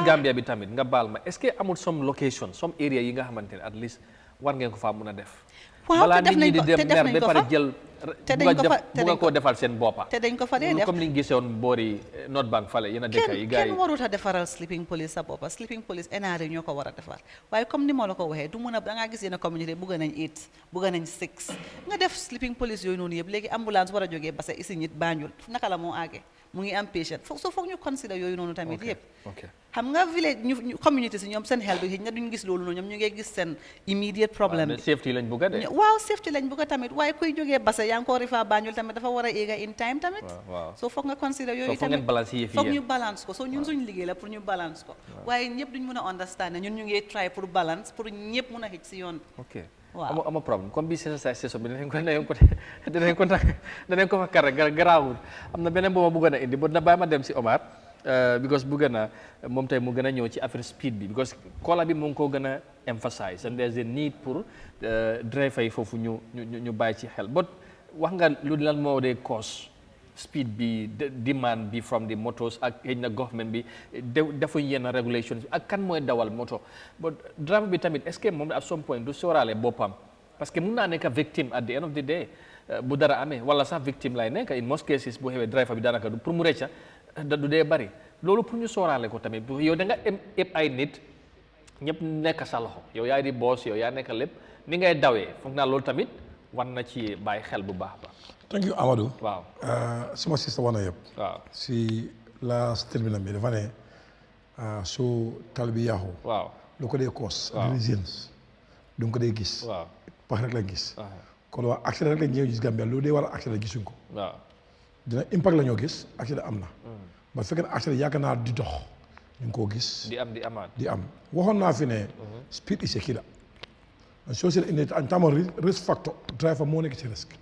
Gambia bi tamit nga baal ma est-ce que amul some location some area yi nga xamante ne at least war ngeen ko faa mën a def. waaw te def nañ ko te def nañ ko fa jël bu ko defal seen boppa te dañ ko fa dee def comme ni ñu gisoon boori North Bank fale yéen a dëkk yi gars yi kenn warut a defaral sleeping police sa boppa sleeping police NRA ñoo ko war a defar waaye comme ni ma la ko waxee du mun a da ngaa gis yéen a communauté bugga nañ 8 bugga nañ 6 nga def sleeping police yooyu noonu yëpp léegi ambulance war a jógee Basse isi nit Banjul naka la moo àggee mu ngi am patient foog ñu consider yooyu noonu tamit yëpp xam nga village ñu communauté si ñoom seen xel bi xëy na duñu gis loolu noonu ñoom ñu ngi gis seen immediate problème bi safety lañ bëgg a de waaw safety lañ bëgg a tamit waaye kuy jógee Basse yaa ngi ko rifa Banjul tamit dafa war a éega in time tamit soo foog nga consider yooyu tamit foog ñu balance ko soo ñun suñu liggéey la pour ñu balance ko waaye ñëpp duñ mën a understand ne ñun ñu ngi try pour balance pour ñëpp mën a xëj si yoon bi waaw ama problème comme bi sensation bi danañ ko fa kar garaawul am na beneen boo ma bëggoon a indi ba na bàyyi ma dem si Omar because bëgg na moom tey mu gën a ñëw ci affaire speed bi because kola bi mu ngi ko gën a emphasize and there's a need pour driver yi foofu ñu bàyyi ci xel but wax nga lu lan moo dee cause speed bi demand bi from the motors ak xëy na government bi defuñ yenn regulations ak kan mooy dawal moto but driver bi tamit est-ce que moom at some point du sóoraale boppam parce que mun naa nekk victime at the end of the day bu dara amee wala sax victime lay nekk in most cases bu xewee driver bi daanaka pour mu recca du dee bari loolu pour ñu sóoraale ko tamit yow da nga ëpp ay nit ñëpp nekk sa loxo yow yaay di boss yow yaa nekk lépp ni ngay dawee foog naa loolu tamit war na ci bàyyi xel bu baax ba thank you Amadou waaw suma sista war na yëpp waaw si la terminal bi dafa ne su tal bi yaaxu waaw lu ko dee cause reasons du nga ko dee gis waaw pax rek lañ gis kon waa accident rek lañ ñëw gis Gambia loolu dee war a accident gisuñ ko waaw dina impact la ñoo gis accident am na ba fekkee ne accident yaakaar naa di dox ñu ngi koo gis di am di amaat di am waxoon naa fi ne speed is a killer social in terms of risk factor driver moo nekk ci risque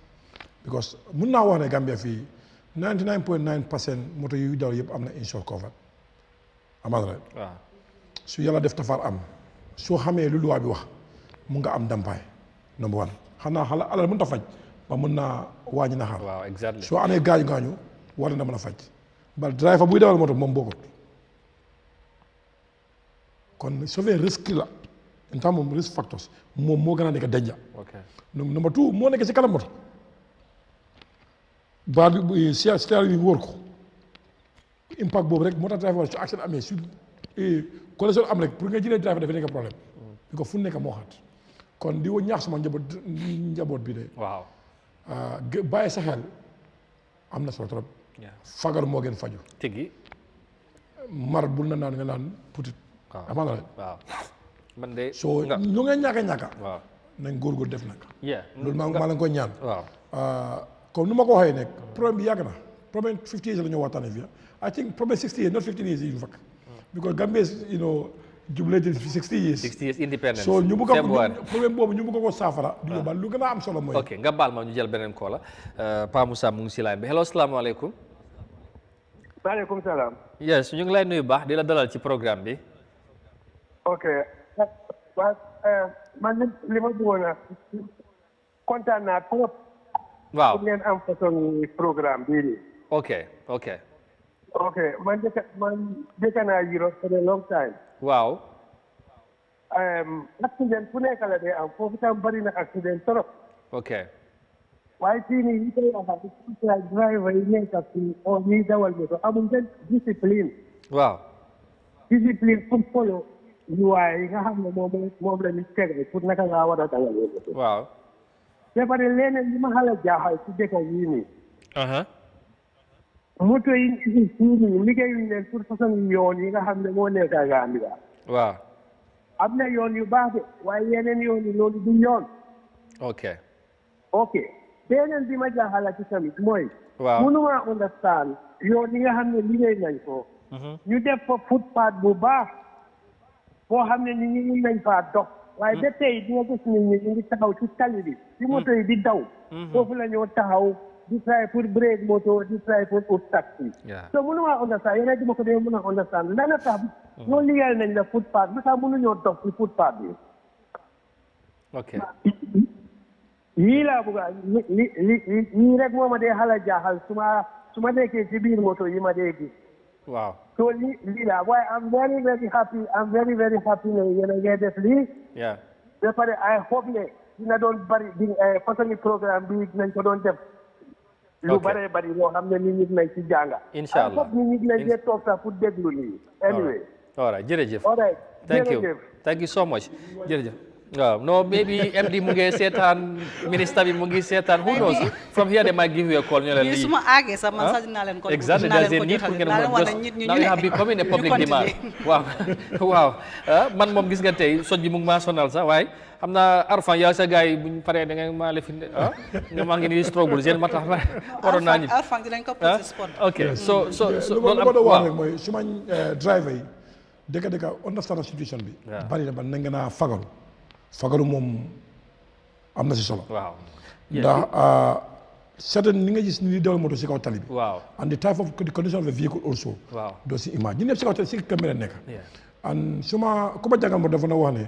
because mun naa wax ne Gambia fii 99.9% moto yu daw yëpp am na insurance cover amal rek waaw su yàlla def tafar am soo xamee lu luwaa bi wax mun nga am dampaay number one xam naa xala alal mën ta faj ba mun naa wàññi na xar waaw exactly soo amee gaañu war na mën a faj ba driver buy dawal moto moom bokkut kon soo fee risque la en tant moom risk factors moom moo gën a nekk danger number two moo nekk ci kanam moto baar bi steering bi wóor ko impact boobu rek moo tax driver su accident amee su collision am rek pour nga jëlee driver dafa nekk problème bi ko fu nekk moo xat kon di woo ñaax sama njaboot bi de waaw bàyyi sa xel am na solo trop fagar moo gën faju tigi mar bul na naan nga naan putit amaana rek waaw man de soo lu ngeen ñàkka waaw nañ góorgóor def nag loolu maa la koy ñaan waaw comme nu ma ko waxee nekk problème bi yàgg na problème 50 years la ñu waxtaanee fii I think problème 60 years not 15 years in fact because Gambia jubilated 60 years independence so ñu bëgg a problème boobu ñu bëgg ko saafara du yóbbal lu gën a am solo mooy ok nga baal ma ñu jël beneen koola Pa Moussa mu ngi si line bi hello salaamaaleykum maaleykum salaam. yes ñu ngi lay nuyu baax di la dalal ci programme bi. ok waaw man li ma bëggoon a kontaan naa trop. waaw pour ngeen am façon programme bii nii. ok man dëkk naa Europe for a long time. waaw. accident fu nekk la day am foofu tam bari na accident trop. ok. waaye fii nii yi koy waxal driver yi nekk fii oo ñuy dawal moto amul benn discipline. waaw. discipline pour follow luwaay yi nga xam ne moom la ñu teg pour naka ngaa war a dawal moto. waaw. te pare leneen li ma xala jaaxal ci dëkk yii nii. moto yi fii nii liggéeyuñ leen pour façon yoon yi nga xam ne moo nekk Gambia. waaw. am na yoon yu baax de waaye yeneen yoon yi loolu du yoon. ok beneen bi ma jaaxal ci tamit mooy. waaw mënuma understand yoon yi nga xam ne liggéey nañ ko. ñu def fa footpath bu baax boo xam ne nit ñi mun nañ faa dox. waaye ba tey di nga gis nit ñi ñu ngi taxaw ci tali bi. ci moto yi di daw. foofu la ñoo taxaw di try pour break moto di try pour ut taxi. so mënuma understand yéen a di ma ko dee mën a understand lana tax ñoo liggéeyal nañ la footpath ba tax mënuñoo dox ci footpath bi. yii laa bëgg a lii rek moo ma dee xala jaaxal su ma nekkee ci biir moto yi ma dee gis. waaw. so lii laa waaye I'm very very happy ne yéen a ngi def lii. ba pare I hope ne dina doon bari façon programme bi dinañ ko doon def. lu bëree bëri loo xam ne nit ñi dinañ ci jànga. incha allah nit ñi dinañ dee toog sax pour déglu lii. anyway. all right jërëjëf. all right thank you so much jërëjëf. waaw no maybe MD mu ngi seetaan ministre bi mu ngi seetaan who knows from here they might give you a call ñu leen lii su ma àggee sax man sax dinaa leen ko exactly there's a need pour ngeen mën a now you have become a public demand waaw man moom gis nga tey soj bi mu ngi maa sonal sax waaye xam naa Arfan yaa sa gars yi buñ paree da nga maa lefin nga maa ngi nii struggle seen ma tax waroon naa ñib Arfan dinañ ko posé sport ok so loolu am waaw rek mooy suma driver yi dëkk understand situation bi bari na ba na nga naa fagaru moom am na si solo. waaw ndax certain ni nga gis ni dawal moto si kaw tali bi. waaw and the type of condition of the vehicle also. waaw doo si image ñun ñëpp si kaw tali si caméra nekk. and ku ma jàngal mo dafa na wax ne.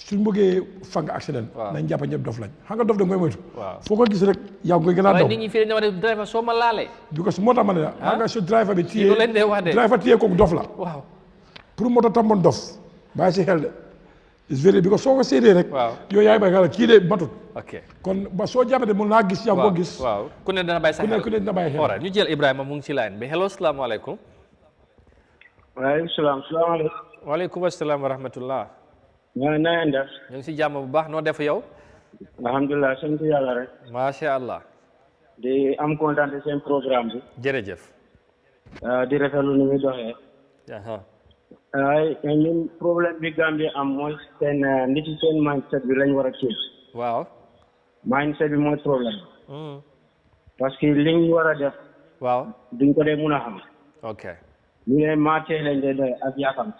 suñ bëggee fang accident. nañ jàpp ñëpp dof lañ xam nga dof da nga koy moytu. foo ko gis rek yaa ngi koy gën a daw. waaye nit ñi fii dañu ne driver soo ma laalee. because moo tax ma ne la. xam nga su driver bi téye leen dee wax de driver téye kooku dof la. waaw pour moto tamboon dof bàyyi si xel de. it's very because soo ko séedee rek. waaw yow yaay bay nga kii de matut. ok kon ba soo jàppee mën naa gis. yaa ngi ko gis waaw ku ne dina bàyyi sa xel ku ne dina bàyyi xel. alright ñu jël Ibrahima mu ngi ci line bi hello salaamaaleykum. waaleykum salaam salaamaaleykum. waaleykum salaam wa rahmatullah. na ngeen def. ñu ngi si jàmm bu baax noo def yow. alhamdulilah sant yàlla rek. macha allah. di am kontaan ci seen programme bi. jërëjëf. di rafetlu ni muy doxee. waaye ñun problème bi Gambie am mooy seen nit yi seen mindset bi lañ war a kii. waaw. mindset bi mooy problème. parce que liñ war a def. waaw duñ ko dee mun a xam. ok. ñu ne marché lañ dee doy ak yaakaar.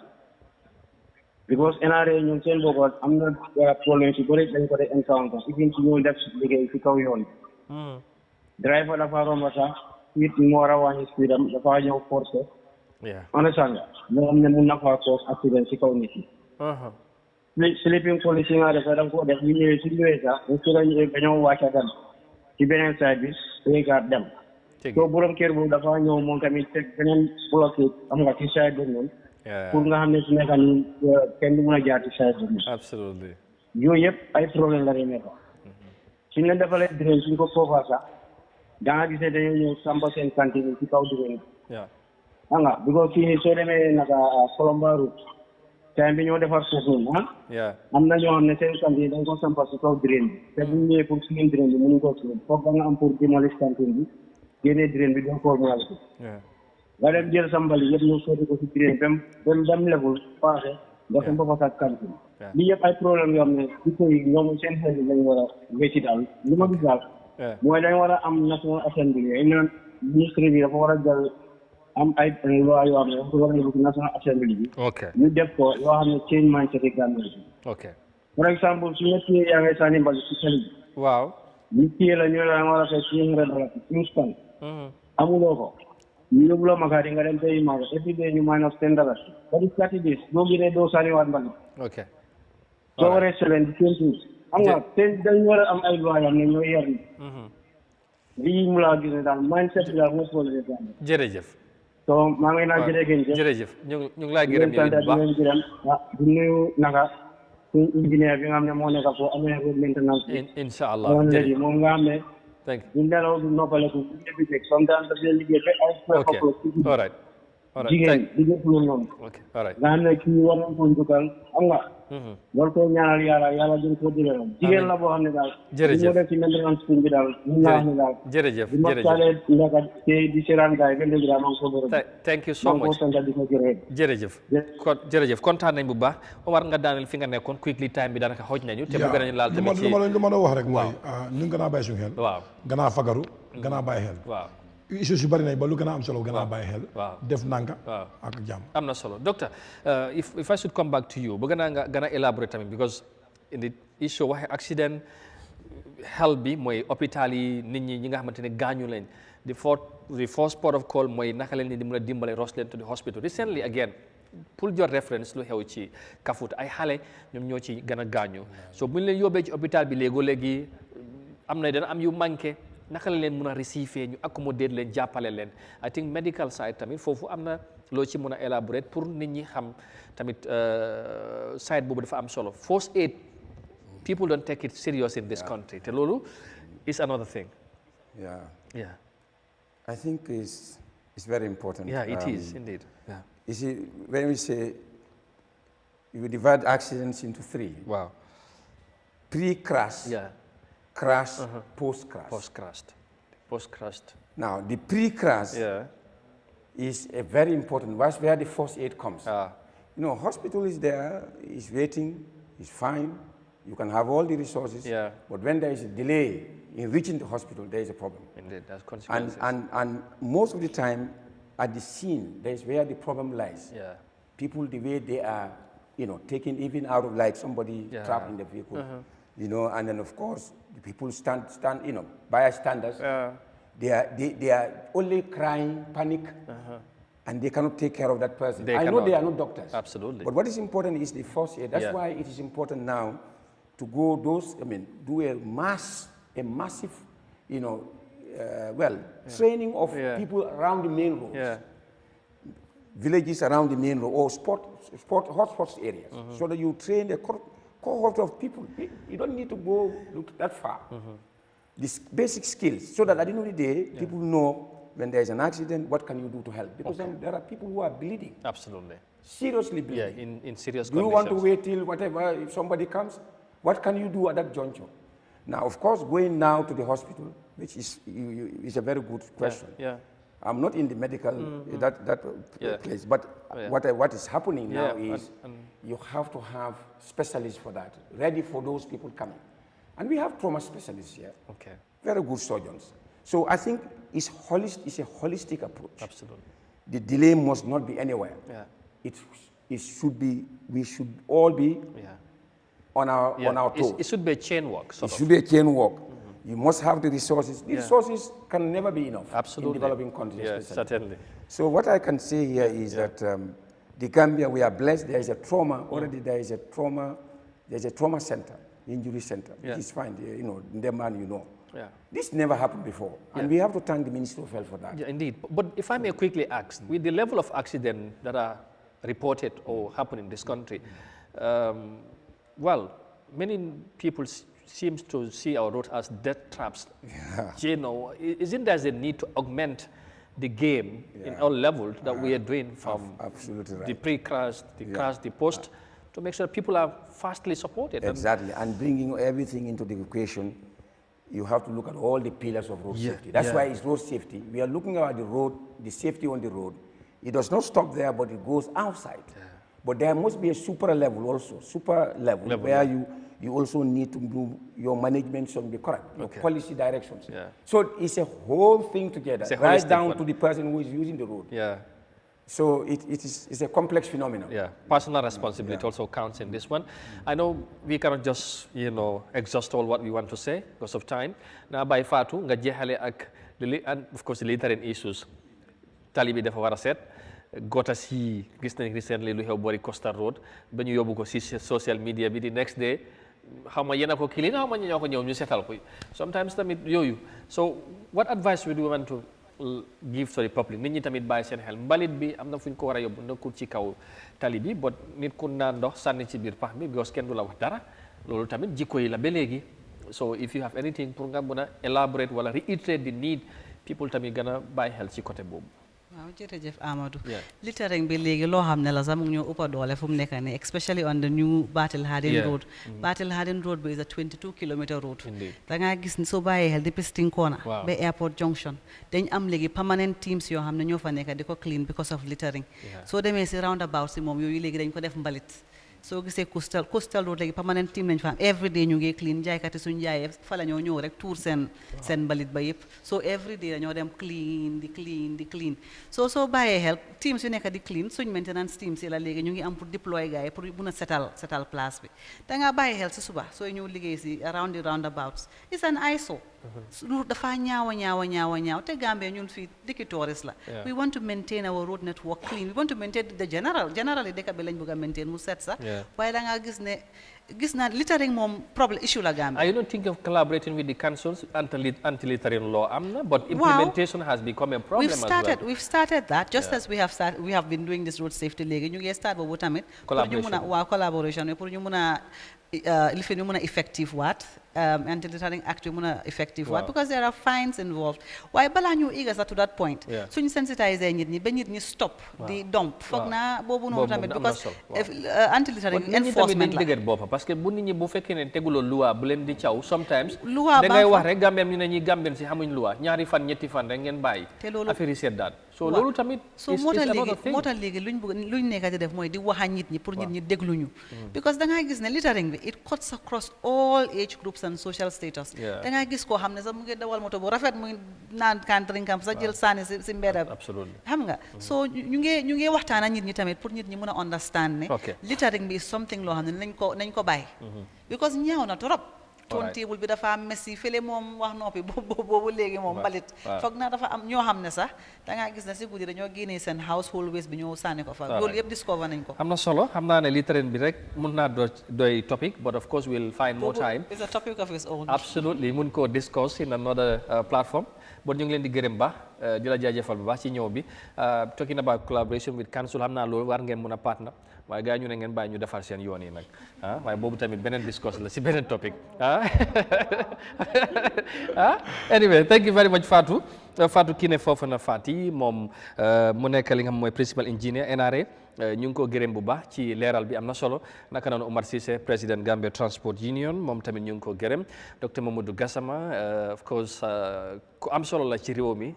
because NRA ñun seen bopp am na problème si bëri dañ ko dee encounter even si ñoo def liggéey si kaw yoon bi. driver dafa romb sax nit mu war a wàññi speed am dafa ñëw forcé. understand nga loo xam ne mun na faa cause accident si kaw nit yi. sleeping police yi nga def da nga ko def ñu ñëwee si ñëwee sax su la ñëwee dañoo wàcca dem ci beneen side bi téegaat dem. soo borom kër boobu dafa ñëw moom tamit teg beneen bloqué am nga ci side bi noonu. pour nga xam ne su nekka nii kenn du mun a jaar ci side bi noonu. absolutely. yooyu yëpp ay problème la ñuy nekk. suñ leen defalee drain suñ ko foofa sax da nga gisee dañoo ñëw samba seen cantine ci kaw drain bi. xam nga because fii soo demee naka Colomba route time bi ñoo defar foofu noonu am na ñoo xam ne seen cantine dañ ko sampa si kaw drain bi te bu ñëwee pour suñu drain bi mënuñ ko suñu foog da nga am pour démolir cantine bi génnee drain bi doo ko ñaal ko nga dem jël sa mbali yëpp ñu sotti ko si drain dem dem level passé nga sampa fa sa cantine lii yëpp ay problème yoo xam ne di koy ñoom seen xel lañ war a wécci daal li ma gis daal mooy dañ war a am national assembly ay naan ministre bi dafa war a jël am ay loi yoo xam ne dafa war a yóbbu national assembly bi. ñu def ko yoo xam ne change mindset yi Gambia bi. par exemple su ñu téye yaa ngay sànni mbali si tali bi. waaw. ñu téye la ñu la war a fay $300 instant. amuloo ko. You blow Magari and pay him every day you minus $10. But it's 30 days. Go get a dose on one. Okay. So excellent. I'm not 10 days. I'm in your ear. Mindset Jerejef. So, Mangina Jerejef. You like it. Engineer, maintenance. Inshallah. Thank you. Sometimes okay. All right. All right. Okay. All right. Thank you so much. Jerejef kontaan nañ bu baax Omar nga daaneel fi nga nekkoon quickly time bi daanaka xooj nañu te bëgg nañu laal tamit ci lu ma wax rek mooy ñu gën a bàyyi suñu xel waaw gën a fagaru gën a bàyyi xel waaw issues yu bari nañ ba lu gën a am solo gën a bàyyi xel def nanka ak jàmm am na solo doctor if I should come back to you bëgg naa nga gën a elaborate tamit because in the issue waxe accident health bi mooy hôpital yi nit ñi nga xamante ne gaañu lañ the first port of call mooy naka leen ni di mën a dimbale rush leen to the hospital recently again pour jot référence lu xew ci Kafouta ay xale ñoom ñoo ci gën a gaañu so bu ñu leen yóbbee ci hôpital bi léegi am na dana am yu manqué naka la leen mën a receiver ñu accommodate leen jàppale leen I think medical side tamit foofu am na loo ci mën a elaborate pour nit ñi xam tamit side boobu dafa am solo first aid people don't take it serious in this country te loolu is another thing yeah I think it's very important. Yeah, it is indeed. Yeah. You see, when we say you divide accidents into three. Wow. Pre-crash. Yeah. Crash. Post-crash. Post-crash. Now, the pre-crash is a very important. That's where the first aid comes. You know, hospital is there, is waiting, is fine. You can have all the resources. Yeah. But when there is a delay in reaching the hospital, there is a problem. Indeed, there's consequences. And most of the time, at the scene, there is where the problem lies. Yeah. People, the way they are, you know, taken even out of like somebody trapped in the vehicle, you know, and then of course, the people stand, you know, bystanders. They are only crying, panic, and they cannot take care of that person. I know they are not doctors. Absolutely. But what is important is the first aid. That's why it is important now to go do a massive, you know, training of people around the main roads, villages around the main road, or hotspots areas, so that you train a cohort of people. You don't need to go look that far. These basic skills, so that at the end of the day, people know when there is an accident, what can you do to help? Because then there are people who are bleeding. Absolutely. Seriously bleeding. Yeah, in serious conditions. Do you want to wait till whatever, if somebody comes? What can you do at that juncture? Now, of course, going now to the hospital, which is a very good question. I'm not in the medical place, but what is happening now is you have to have specialists for that, ready for those people coming. And we have trauma specialists here. Okay. Very good surgeons. So I think it's a holistic approach. Absolutely. The delay must not be anywhere. It should be, we should all be on our toes. It should be a chain work. It should be a chain work. You must have the resources. The resources can never be enough in developing countries. Yeah, certainly. So what I can say here is that the Gambia, we are blessed. There is a trauma, already there is a trauma center, injury center, which is fine, you know, in the man you know. This never happened before, and we have to thank the Ministry of Health for that. Yeah, indeed. But if I may quickly ask, with the level of accident that are reported or happen in this country, well, many people seem to see our roads as death traps. You know, isn't there a need to augment the game in all levels that we are doing from the pre-crash, the crash, the post, to make sure people are fastly supported? Exactly, and bringing everything into the equation, you have to look at all the pillars of road safety. That's why it's road safety. We are looking at the road, the safety on the road. It does not stop there, but it goes outside. But there must be a super level where you also need to do your management should be correct, your policy directions. So it's a whole thing together, right down to the person who is using the road. So it's a complex phenomenon. Personal responsibility also counts in this one. I know we cannot just, you know, exhaust all what we want to say because of time. Now, by Fatu, nga jehale ak and of course the littering issues. tali bi dafa war a set gotas yi gis nañ recently lu xew boori Costa Road ba ñu yóbbu ko si social media bi di next day xaw ma yéen a ko clean xaw ma ñoo ko ñëw ñu setal ko sometimes tamit yooyu so what advice would you want to give to the public nit ñi tamit bàyyi seen xel mbalit bi am na fu ñu ko war a yóbbu nekkul ci kaw tali bi but nit ku naan ndox sànni ci biir pax bi because kenn du la wax dara loolu tamit jikko yi la ba léegi so if you have anything pour nga mën a elaborate wala reiterate the need people tamit gën a bàyyi xel ci côté boobu. waaw jërëjëf Amadou. littering bi léegi loo xam ne la sax mu ngi ñoo ëppa doole fu mu nekk nii especially on the new Battle Harden Road. Battle Harden Road bi is a 22-kilometer road. da ngaa gis ni soo bàyyee xel depuis Sting Corner. ba Airport Junction. dañ am léegi permanent teams yoo xam ne ñoo fa nekk di ko clean because of littering. soo demee si roundabout si moom yooyu léegi dañ ko def mbalit. soo gisee coastal road léegi permanent team lañ fa am every day ñu ngi clean jaaykat yi suñu jaayee fa la ñoo ñëw rek tuur seen mbalit ba yëpp so every day dañoo dem clean soo bàyyee xel teams yu nekk di clean suñ maintenance teams yi la léegi ñu ngi am pour déployer gars yi pour mun a setal place bi da ngaa bàyyi xel si suba sooy ñëw liggéey si around the roundabouts it's an eyesore dafa ñaaw te Gambia ñun fii dëkki tourist la we want to maintain our road network clean we want to maintain the generally dëkk bi lañ bëgg a maintain mu set sax waaye da ngaa gis naa littering moom problem issue la Gambia. I don't think of collaborating with the councils anti-littering law but implementation has become a problem as well. We've started that just as we have been doing this road safety léegi ñu ngi start boobu tamit collaboration pour ñu mun a li fi ñu mun a effective waat anti-littering act yu mun a effective waat because there are fines involved waaye balaa ñu eager sax to that point suñu sensitiser nit ñi ba nit ñi stop di dump foog naa boobu noonu tamit because anti-littering enforcement la parce que bu nit ñi bu fekkee ne teguloo loi bu leen di caw sometimes da ngay wax rek Gambien ñu ne ñi Gambien si xamuñ loi ñaari fan ñetti fan rek ngeen bàyyi affaire yi seddaat so loolu tamit moo tax léegi luñ nekk di def mooy di wax a nit ñi pour nit ñi dégluñu because da ngay gis ne littering bi it cuts across all age groups and social status da ngay gis koo xam ne sax mu ngi dawal moto bu rafet mu naan kan drinkam sax jël sànni si mbedda bi xam nga so ñu ngi waxtaan ak nit ñi tamit pour nit ñi mën a understand ne littering bi is something loo xam ne nañ ko bàyyi because ñaaw na trop tontable bi dafa messi fële moom wax noppi boobu léegi moom mbalit foog naa dafa am ñoo xam ne sax da ngaa gis ne si guddi dañoo génnee seen household waste bi ñëw sànni ko fa loolu yëpp discover nañ ko am na solo xam naa ne littering bi rek mun naa doy topic but of course we'll find more time it's a topic of its own absolutely mun koo discuss in another platform bon ñu ngi leen di gërëm baax di la jaajëfal bu baax ci ñëw bi talking about collaboration with council xam naa loolu war ngeen mun a partner waaye gars ñu ne ngeen bàyyi ñu defar seen yoon yi nag waaye boobu tamit beneen discourse la si beneen topic anyway thank you very much Fatou Kiné Fofana Fati moom mu nekk li nga xam mooy principal engineer NRA ñu ngi ko gërëm bu baax ci leeral bi am na solo naka noonu Omar Cissé président Gambia Transport Union moom tamit ñu ngi ko gërëm docteur Mamadou Gassama of course ku am solo la ci réew mi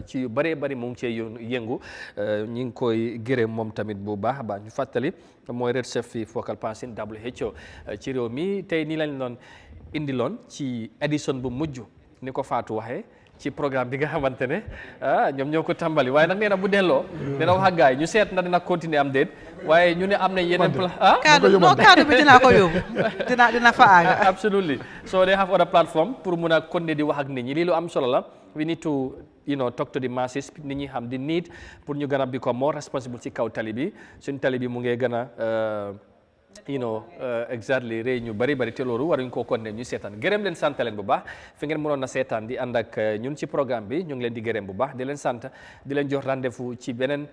ci yu bëree bëri mu ngi cee yëngu ñu ngi koy gërëm moom tamit bu baax a baax ñu fàttali mooy red chef fi focal person WHO ci réew mi tey nii lañ doon indiloon ci édition bu mujj ni ko Fatou waxee ci programme bi nga xamante ne ñoom ñoo ko tàmbali waaye nag nee na bu delloo dina wax ak gars yi ñu seet na dina continuer am déet waaye ñu ne am na yeneen kaddu bi dinaa ko yóbbu dina fa aaga absolutely so they have other platform pour mun a continuer di wax ak nit ñi lii lu am solo la we need to talk to the masses nit ñi xam di need pour ñu gën a become more responsible ci kaw tali bi suñ tali bi mu ngee gën a exactly réew ñu bari te loolu waruñ koo continuer ñu seetaan gërëm leen sant leen bu baax fi ngeen mënoon na seetaan di ànd ak ñun ci programme bi ñu ngi leen di gërëm bu baax di leen sant di leen jox rendez-vous ci beneen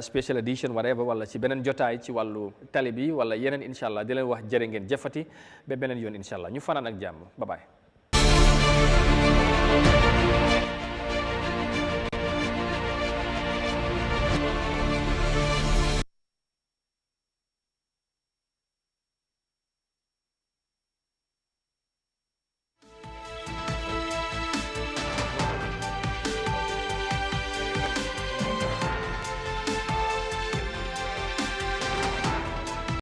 special edition whatever wala ci beneen jotaay ci wàllu tali bi wala yeneen incha allah di leen wax jërë ngeen jëfati ba beneen yoon incha allah ñu fanaan ak jàmm bye bye